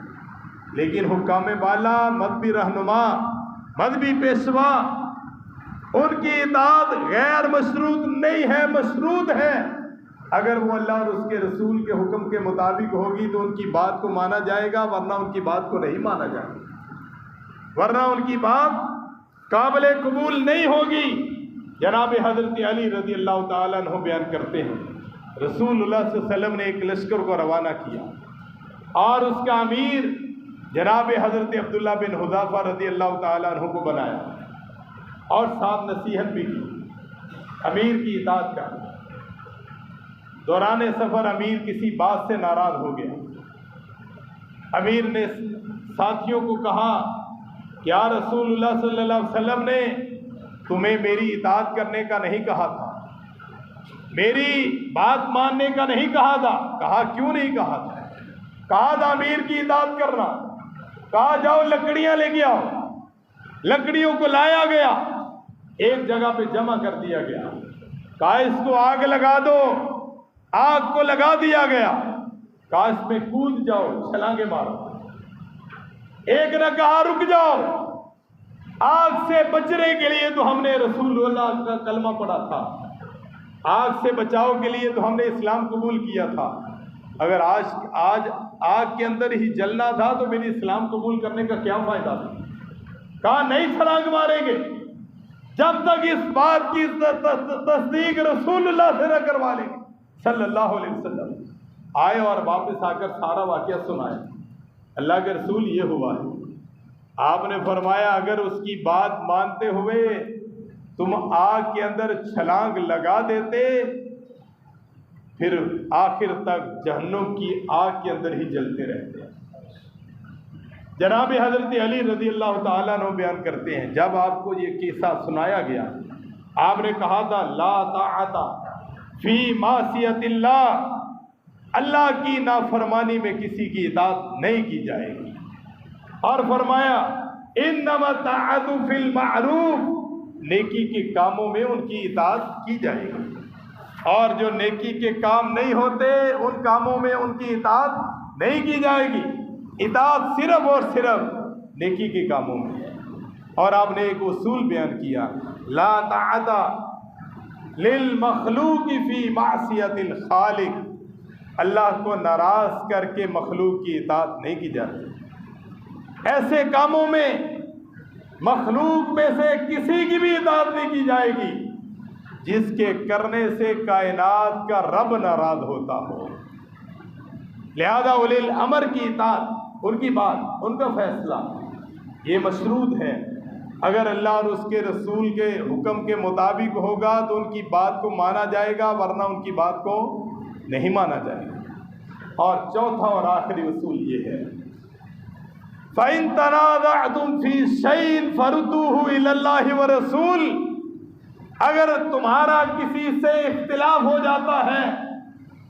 لیکن حکام بالا، مذہبی رہنما، مذہبی پیشوا، ان کی اطاعت غیر مشروط نہیں ہے، مشروط ہے۔ اگر وہ اللہ اور اس کے رسول کے حکم کے مطابق ہوگی تو ان کی بات کو مانا جائے گا، ورنہ ان کی بات کو نہیں مانا جائے گا، ورنہ ان کی بات قابل قبول نہیں ہوگی۔ جناب حضرت علی رضی اللہ تعالیٰ عنہ بیان کرتے ہیں رسول اللہ صلی اللہ علیہ وسلم نے ایک لشکر کو روانہ کیا اور اس کا امیر جناب حضرت عبداللہ بن حذافہ رضی اللہ تعالیٰ عنہ کو بنایا اور ساتھ نصیحت بھی کی امیر کی اطاعت کا۔ دوران سفر امیر کسی بات سے ناراض ہو گیا. امیر نے ساتھیوں کو کہا کہ یا رسول اللہ صلی اللہ علیہ وسلم نے تمہیں میری اطاعت کرنے کا نہیں کہا تھا، میری بات ماننے کا نہیں کہا تھا. کہا کیوں نہیں کہا تھا؟ کہا تھا امیر کی اطاعت کرنا. کہا جاؤ لکڑیاں لے کے آؤ. لکڑیوں کو لایا گیا، ایک جگہ پہ جمع کر دیا گیا. کہا اس کو آگ لگا دو. آگ کو لگا دیا گیا. کہا اس میں کود جاؤ، چھلانگے مارو. ایک نے کہا رک جاؤ، آگ سے بچنے کے لیے تو ہم نے رسول اللہ کا کلمہ پڑھا تھا، آگ سے بچاؤ کے لیے تو ہم نے اسلام قبول کیا تھا. اگر آج آگ کے اندر ہی جلنا تھا تو میری اسلام قبول کرنے کا کیا فائدہ تھا؟ کہا نہیں چھلانگ ماریں گے جب تک اس بات کی تصدیق رسول اللہ سے نہ کروا لیں گے صلی اللہ علیہ وسلم. آئے اور واپس آ کر سارا واقعہ سنایا. اللہ کے رسول یہ ہوا ہے. آپ نے فرمایا اگر اس کی بات مانتے ہوئے تم آگ کے اندر چھلانگ لگا دیتے پھر آخر تک جہنم کی آگ کے اندر ہی جلتے رہتے. جناب حضرت علی رضی اللہ تعالیٰ عنہ بیان کرتے ہیں جب آپ کو یہ قصہ سنایا گیا آپ نے کہا تھا لا طاعت فی معصیت اللہ، اللہ کی نافرمانی میں کسی کی اطاعت نہیں کی جائے گی. اور فرمایا انما طاعت فی المعروف، نیکی کے کاموں میں ان کی اطاعت کی جائے گی، اور جو نیکی کے کام نہیں ہوتے ان کاموں میں ان کی اطاعت نہیں کی جائے گی. اطاعت صرف اور صرف نیکی کے کاموں میں ہے. اور آپ نے ایک اصول بیان کیا لا طاعت للمخلوق فی معصیت الخالق، اللہ کو ناراض کر کے مخلوق کی اطاعت نہیں کی جاتی. ایسے کاموں میں مخلوق میں سے کسی کی بھی اطاعت نہیں کی جائے گی جس کے کرنے سے کائنات کا رب ناراض ہوتا ہو. لہذا اولی الامر کی اطاعت، ان کی بات، ان کا فیصلہ یہ مشروط ہے. اگر اللہ اور اس کے رسول کے حکم کے مطابق ہوگا تو ان کی بات کو مانا جائے گا، ورنہ ان کی بات کو نہیں مانا جائے گا. اور چوتھا اور آخری اصول یہ ہے فَإِن تَنَازَعْتُمْ فِي شَيْءٍ فَرُدُّوهُ إِلَى اللَّهِ وَرَسُولِهِ، اگر تمہارا کسی سے اختلاف ہو جاتا ہے،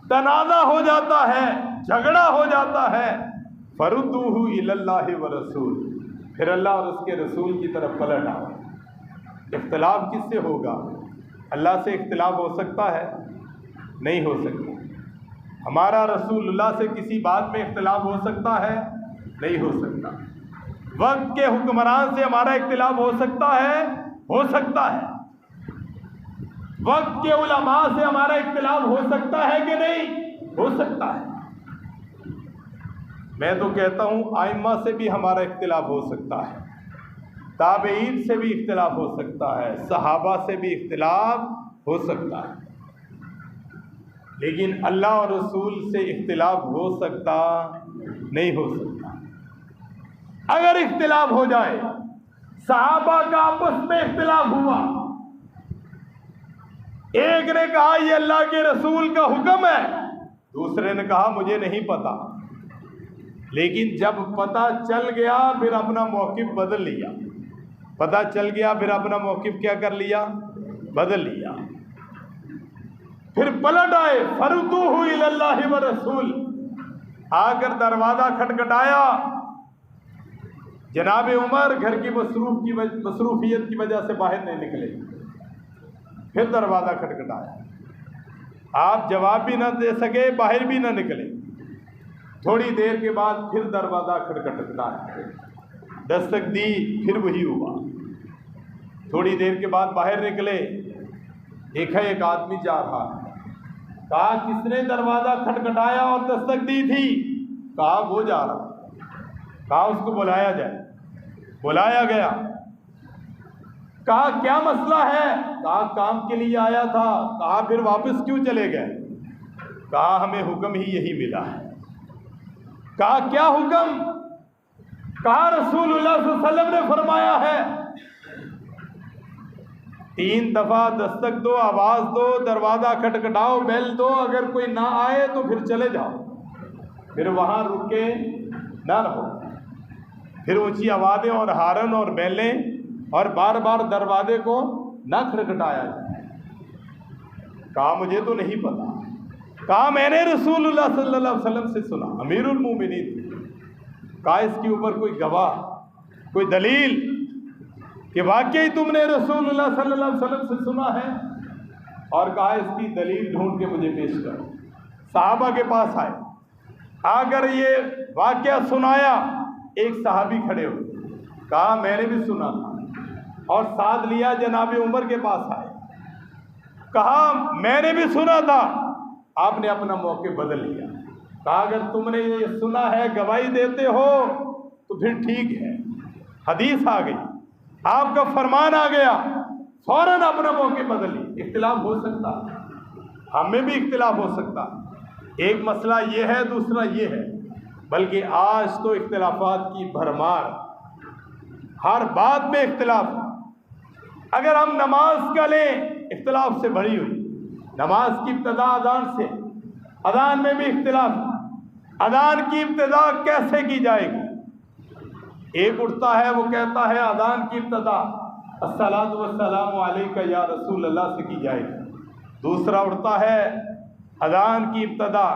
تنازع ہو جاتا ہے، جھگڑا ہو جاتا ہے، فَرُدُّوهُ إِلَى اللَّهِ وَرَسُولِهِ، پھر اللہ اور اس کے رسول کی طرف پلٹ آؤ. اختلاف کس سے ہوگا؟ اللہ سے اختلاف ہو سکتا ہے؟ نہیں ہو سکتا. ہمارا رسول اللہ سے کسی بات میں اختلاف ہو سکتا ہے؟ نہیں ہو سکتا. وقت کے حکمران سے ہمارا اختلاف ہو سکتا ہے؟ ہو سکتا ہے. وقت کے علماء سے ہمارا اختلاف ہو سکتا ہے کہ نہیں؟ ہو سکتا ہے. میں تو کہتا ہوں ائمہ سے بھی ہمارا اختلاف ہو سکتا ہے، تابعین سے بھی اختلاف ہو سکتا ہے، صحابہ سے بھی اختلاف ہو سکتا ہے، لیکن اللہ اور رسول سے اختلاف ہو سکتا نہیں ہو سکتا. اگر اختلاف ہو جائے، صحابہ کا آپس میں اختلاف ہوا، ایک نے کہا یہ اللہ کے رسول کا حکم ہے، دوسرے نے کہا مجھے نہیں پتا، لیکن جب پتہ چل گیا پھر اپنا موقف بدل لیا. پتہ چل گیا پھر اپنا موقف کیا کر لیا؟ بدل لیا. پھر پلٹ آئے فَرُدُّوهُ إِلَى اللَّهِ وَرَسُولِهِ، آ کر دروازہ کھٹکھٹایا. جناب عمر گھر کی مصروفیت کی وجہ سے باہر نہیں نکلے. پھر دروازہ کھٹکھٹایا، آپ جواب بھی نہ دے سکے، باہر بھی نہ نکلے. تھوڑی دیر کے بعد پھر دروازہ کھٹکھٹایا، دستک دی، پھر وہی ہوا. تھوڑی دیر کے بعد باہر نکلے، دیکھا ایک آدمی جا رہا ہے. کہا کس نے دروازہ کھٹکھٹایا اور دستک دی تھی؟ کہا وہ جا رہا. کہا اس کو بلایا جائے. بلایا گیا. کہا کیا مسئلہ ہے؟ کہا کام کے لیے آیا تھا. کہا پھر واپس کیوں چلے گئے؟ کہا ہمیں حکم ہی یہی ملا ہے. کہا کیا حکم؟ کہا رسول اللہ صلی اللہ علیہ وسلم نے فرمایا ہے 3 دفعہ دستک دو، آواز دو، دروازہ کھٹکھٹاؤ، بیل دو، اگر کوئی نہ آئے تو پھر چلے جاؤ، پھر وہاں رکے نہ رہو، پھر اونچی آوازیں اور ہارن اور بیلیں اور بار بار دروازے کو نہ کھٹکھٹایا جائے۔ کہا مجھے تو نہیں پتا، کہا میں نے رسول اللہ صلی اللہ علیہ وسلم سے سنا، امیر المومنین تھے۔ کہا اس کے اوپر کوئی گواہ، کوئی دلیل کہ واقعی تم نے رسول اللہ صلی اللہ علیہ وسلم سے سنا ہے؟ اور کہا اس کی دلیل ڈھونڈ کے مجھے پیش کرو۔ صحابہ کے پاس آئے، آ کر یہ واقعہ سنایا۔ ایک صحابی کھڑے ہو، کہا میں نے بھی سنا تھا، اور ساتھ لیا جناب عمر کے پاس آئے، کہا میں نے بھی سنا تھا۔ آپ نے اپنا موقع بدل لیا، کہا اگر تم نے یہ سنا ہے، گواہی دیتے ہو تو پھر ٹھیک ہے، حدیث آ گئی، آپ کا فرمان آ گیا، فوراً اپنا موقع بدل لی۔ اختلاف ہو سکتا، ہم میں بھی اختلاف ہو سکتا، ایک مسئلہ یہ ہے، دوسرا یہ ہے، بلکہ آج تو اختلافات کی بھرمار، ہر بات میں اختلاف۔ اگر ہم نماز کا لیں، اختلاف سے بھری ہوئی، نماز کی ابتدا اذان سے، اذان میں بھی اختلاف، اذان کی ابتدا کیسے کی جائے گی؟ ایک اٹھتا ہے وہ کہتا ہے اذان کی ابتدا الصلاۃ والسلام علیک یا رسول اللہ سے کی جائے گی، دوسرا اٹھتا ہے اذان کی ابتدا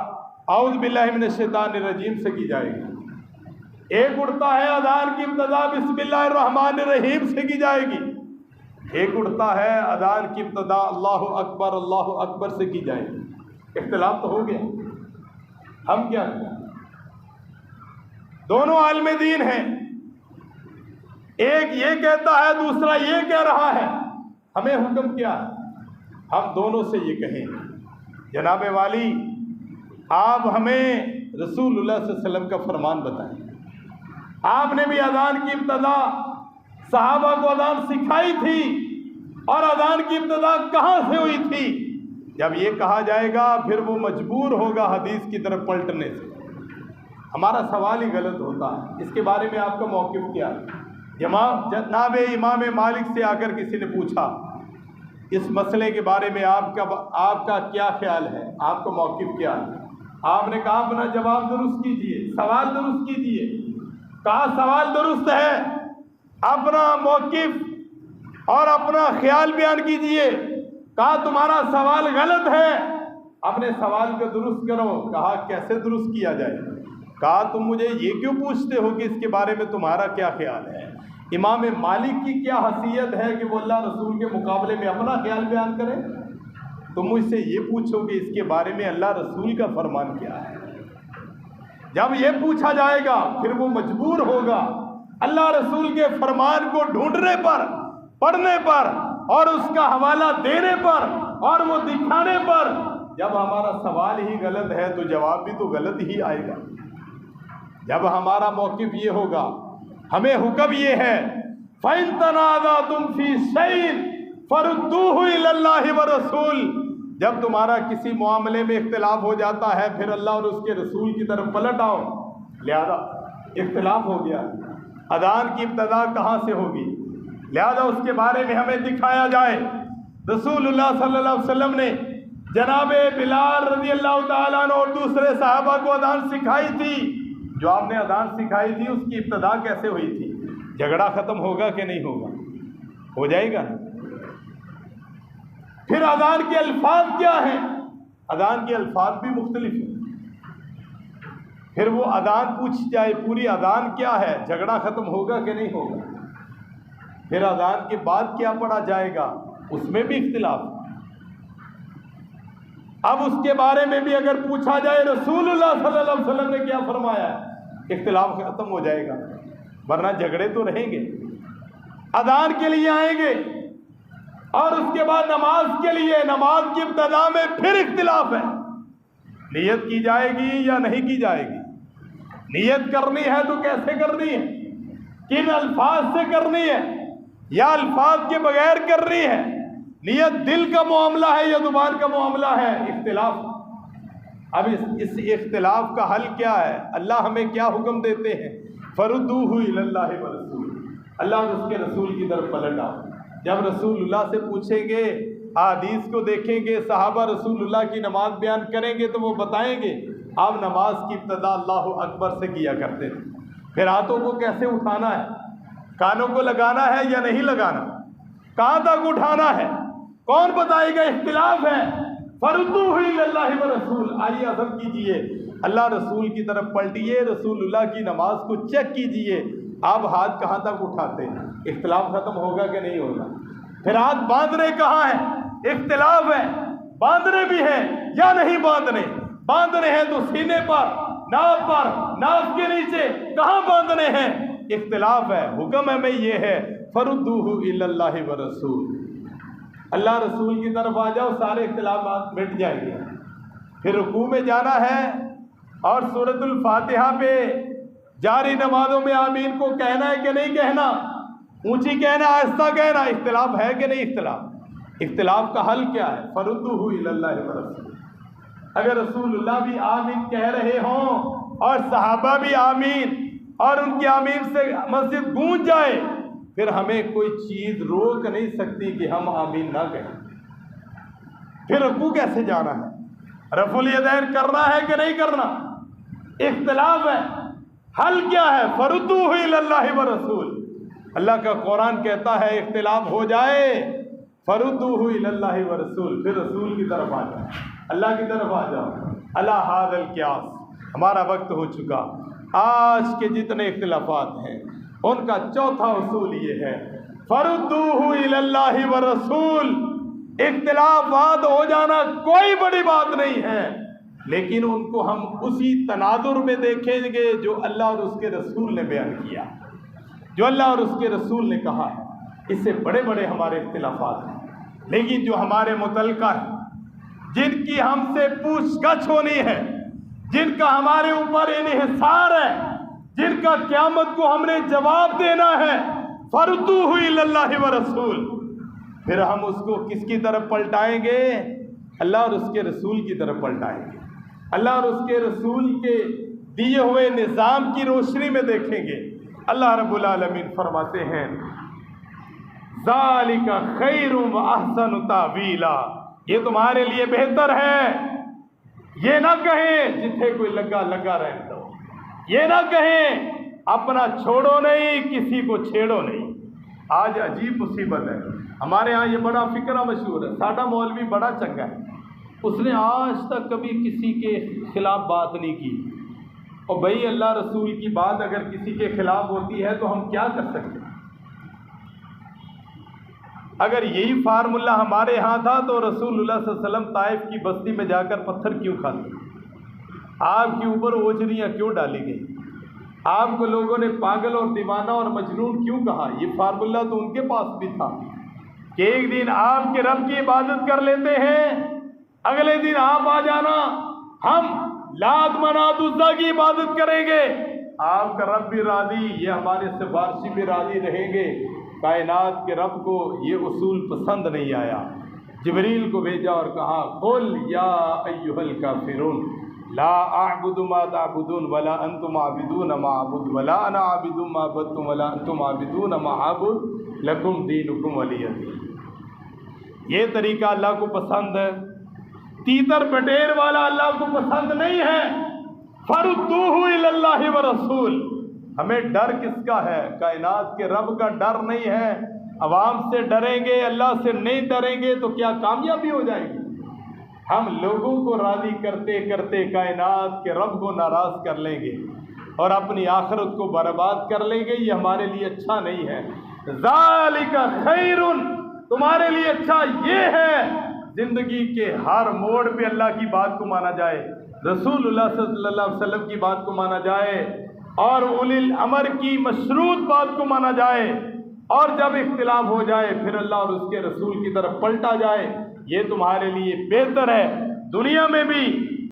اعوذ باللہ من الشیطان الرجیم سے کی جائے گی، ایک اٹھتا ہے اذان کی ابتدا بسم اللہ الرحمن الرحیم سے کی جائے گی، ایک اٹھتا ہے اذان کی ابتدا اللہ اکبر سے کی جائے گی۔ اختلاف تو ہو گیا، ہم کیا کریں؟ دونوں عالم دین ہیں، ایک یہ کہتا ہے، دوسرا یہ کہہ رہا ہے، ہمیں حکم کیا ہے؟ ہم دونوں سے یہ کہیں، جناب والی آپ ہمیں رسول اللہ صلی اللہ علیہ وسلم کا فرمان بتائیں۔ آپ نے بھی اذان کی ابتدا صحابہ کو اذان سکھائی تھی، اور اذان کی ابتدا کہاں سے ہوئی تھی؟ جب یہ کہا جائے گا پھر وہ مجبور ہوگا حدیث کی طرف پلٹنے سے۔ ہمارا سوال ہی غلط ہوتا ہے۔ اس کے بارے میں آپ کا موقف کیا ہے؟ جناب امام مالک سے آ کر کسی نے پوچھا اس مسئلے کے بارے میں آپ کا کیا خیال ہے، آپ کا موقف کیا ہے؟ آپ نے کہا اپنا جواب درست کیجئے، سوال درست کیجئے۔ کہا سوال درست ہے، اپنا موقف اور اپنا خیال بیان کیجئے۔ کہا تمہارا سوال غلط ہے، اپنے سوال کو درست کرو۔ کہا کیسے درست کیا جائے؟ کہا تم مجھے یہ کیوں پوچھتے ہو کہ اس کے بارے میں تمہارا کیا خیال ہے؟ امام مالک کی کیا حیثیت ہے کہ وہ اللہ رسول کے مقابلے میں اپنا خیال بیان کرے؟ تم مجھ سے یہ پوچھو کہ اس کے بارے میں اللہ رسول کا فرمان کیا ہے۔ جب یہ پوچھا جائے گا پھر وہ مجبور ہوگا اللہ رسول کے فرمان کو ڈھونڈنے پر، پڑھنے پر، اور اس کا حوالہ دینے پر، اور وہ دکھانے پر۔ جب ہمارا سوال ہی غلط ہے تو جواب بھی تو غلط ہی آئے گا۔ جب ہمارا موقف یہ ہوگا، ہمیں حکم یہ ہے فَإِن تَنَازَعْتُمْ فِي شَيْءٍ فَرُدُّوهُ إِلَى اللَّهِ وَرَسُولِهِ، جب تمہارا کسی معاملے میں اختلاف ہو جاتا ہے پھر اللہ اور اس کے رسول کی طرف پلٹ آؤ۔ لہذا اختلاف ہو گیا، اذان کی ابتدا کہاں سے ہوگی، لہذا اس کے بارے میں ہمیں دکھایا جائے۔ رسول اللہ صلی اللہ علیہ وسلم نے جناب بلال رضی اللہ تعالیٰ عنہ اور دوسرے صحابہ کو اذان سکھائی تھی۔ جو آپ نے اذان سکھائی تھی اس کی ابتدا کیسے ہوئی تھی؟ جھگڑا ختم ہوگا کہ نہیں ہوگا؟ ہو جائے گا۔ پھر اذان کے الفاظ کیا ہیں؟ اذان کے الفاظ بھی مختلف ہیں۔ پھر وہ اذان پوچھی جائے پوری اذان کیا ہے، جھگڑا ختم ہوگا کہ نہیں ہوگا؟ پھر اذان کے بعد کیا پڑھا جائے گا، اس میں بھی اختلاف۔ اب اس کے بارے میں بھی اگر پوچھا جائے رسول اللہ صلی اللہ علیہ وسلم نے کیا فرمایا ہے، اختلاف ختم ہو جائے گا، ورنہ جھگڑے تو رہیں گے۔ اذان کے لیے آئیں گے اور اس کے بعد نماز کے لیے، نماز کی ابتدا میں پھر اختلاف ہے، نیت کی جائے گی یا نہیں کی جائے گی، نیت کرنی ہے تو کیسے کرنی ہے، کن الفاظ سے کرنی ہے یا الفاظ کے بغیر کرنی ہے، نیت دل کا معاملہ ہے یا زبان کا معاملہ ہے، اختلاف۔ اب اس اختلاف کا حل کیا ہے؟ اللہ ہمیں کیا حکم دیتے ہیں؟ فردوہ الی اللہ ورسول، اللہ اور اس کے رسول کی طرف پلٹ آؤ۔ جب رسول اللہ سے پوچھیں گے، احادیث کو دیکھیں گے، صحابہ رسول اللہ کی نماز بیان کریں گے تو وہ بتائیں گے آپ نماز کی ابتدا اللہ اکبر سے کیا کرتے تھے۔ پھر ہاتھوں کو کیسے اٹھانا ہے، کانوں کو لگانا ہے یا نہیں لگانا، کہاں تک اٹھانا ہے، کون بتائے گا؟ اختلاف ہے۔ فردوہ الی اللہ ورسول، آئیے عزم کیجئے، اللہ رسول کی طرف پلٹیے، رسول اللہ کی نماز کو چیک کیجئے، آپ ہاتھ کہاں تک اٹھاتے ہیں؟ اختلاف ختم ہوگا کہ نہیں ہوگا؟ پھر ہاتھ باندھنے کہاں ہے؟ اختلاف ہے، باندھنے بھی ہیں یا نہیں باندھنے؟ باندھنے ہیں تو سینے پر، ناف پر، ناف کے نیچے، کہاں باندھنے ہیں؟ اختلاف ہے۔ حکم ہمیں یہ ہے فردوہ الی اللہ ورسول، اللہ رسول کی طرف آ جاؤ، سارے اختلافات مٹ جائیں گے۔ پھر رکوع میں جانا ہے اور سورۃ الفاتحہ پہ جاری نمازوں میں آمین کو کہنا ہے کہ نہیں کہنا، اونچی کہنا، آہستہ کہنا، اختلاف ہے کہ نہیں اختلاف؟ اختلاف کا حل کیا ہے؟ فردوہ الی اللہ ورسول۔ اگر رسول اللہ بھی آمین کہہ رہے ہوں اور صحابہ بھی آمین اور ان کی آمین سے مسجد گونج جائے، پھر ہمیں کوئی چیز روک نہیں سکتی کہ ہم آمین نہ کہیں۔ پھر رکوع کیسے جانا ہے، رفع الیدین کرنا ہے کہ نہیں کرنا؟ اختلاف ہے، حل کیا ہے؟ فردوہ الی اللہ ورسول۔ اللہ کا قرآن کہتا ہے اختلاف ہو جائے فردوہ الی اللہ ورسول، پھر رسول کی طرف آ جاؤ، اللہ کی طرف آ جاؤ۔ اللہ ھذا القیاس، ہمارا وقت ہو چکا۔ آج کے جتنے اختلافات ہیں ان کا چوتھا اصول یہ ہے فردوہ الی اللہ ورسول۔ اختلافات ہو جانا کوئی بڑی بات نہیں ہے، لیکن ان کو ہم اسی تناظر میں دیکھیں گے جو اللہ اور اس کے رسول نے بیان کیا، جو اللہ اور اس کے رسول نے کہا ہے۔ اس سے بڑے بڑے ہمارے اختلافات ہیں، لیکن جو ہمارے متعلقہ ہیں، جن کی ہم سے پوچھ گچھ ہونی ہے، جن کا ہمارے اوپر انحصار ہے، جن کا قیامت کو ہم نے جواب دینا ہے، فردوہ الی اللہ ورسول، پھر ہم اس کو کس کی طرف پلٹائیں گے؟ اللہ اور اس کے رسول کی طرف پلٹائیں گے۔ اللہ اور اس کے رسول کے دیے ہوئے نظام کی روشنی میں دیکھیں گے۔ اللہ رب العالمین فرماتے ہیں ذالک خیر و احسن تاویلا، یہ تمہارے لیے بہتر ہے۔ یہ نہ کہیں جتھے کوئی لگا لگا رہنے دو، یہ نہ کہیں اپنا چھوڑو نہیں کسی کو چھیڑو نہیں۔ آج عجیب مصیبت ہے، ہمارے ہاں یہ بڑا فکرہ مشہور ہے، ساڈا مولوی بڑا چنگا ہے، اس نے آج تک کبھی کسی کے خلاف بات نہیں کی۔ اور بھائی اللہ رسول کی بات اگر کسی کے خلاف ہوتی ہے تو ہم کیا کر سکتے ہیں؟ اگر یہی فارمولہ ہمارے ہاں تھا تو رسول اللہ صلی اللہ علیہ وسلم طائف کی بستی میں جا کر پتھر کیوں کھاتے؟ آپ کے اوپر اوجریاں کیوں ڈالی گئی؟ آپ کو لوگوں نے پاگل اور دیوانہ اور مجنون کیوں کہا؟ یہ فارمولہ تو ان کے پاس بھی تھا کہ ایک دن آپ کے رب کی عبادت کر لیتے ہیں، اگلے دن آپ آ جانا ہم لات منات عزا کی عبادت کریں گے، آپ کا رب بھی راضی، یہ ہمارے سفارشی بھی راضی رہیں گے۔ کائنات کے رب کو یہ اصول پسند نہیں آیا، جبریل کو بھیجا اور کہا قل یا ایھا الکافرون لا اعبد ما تعبدون ولا انتم عابدون ما اعبد ولا انا عابد ما عبدتم ولا انتم عابدون ما اعبد لکم دینکم ولی دین۔ یہ طریقہ اللہ کو پسند ہے، تیتر بٹیر والا اللہ کو پسند نہیں ہے۔ فردوہ الی اللہ ورسول۔ ہمیں ڈر کس کا ہے؟ کائنات کے رب کا ڈر نہیں ہے۔ عوام سے ڈریں گے، اللہ سے نہیں ڈریں گے تو کیا کامیابی ہو جائے گی؟ ہم لوگوں کو راضی کرتے کرتے کائنات کے رب کو ناراض کر لیں گے اور اپنی آخرت کو برباد کر لیں گے، یہ ہمارے لیے اچھا نہیں ہے۔ ذالک خیر، تمہارے لیے اچھا یہ ہے زندگی کے ہر موڑ پہ اللہ کی بات کو مانا جائے، رسول اللہ صلی اللہ علیہ وسلم کی بات کو مانا جائے اور اولی الامر کی مشروط بات کو مانا جائے، اور جب اختلاف ہو جائے پھر اللہ اور اس کے رسول کی طرف پلٹا جائے۔ یہ تمہارے لیے بہتر ہے، دنیا میں بھی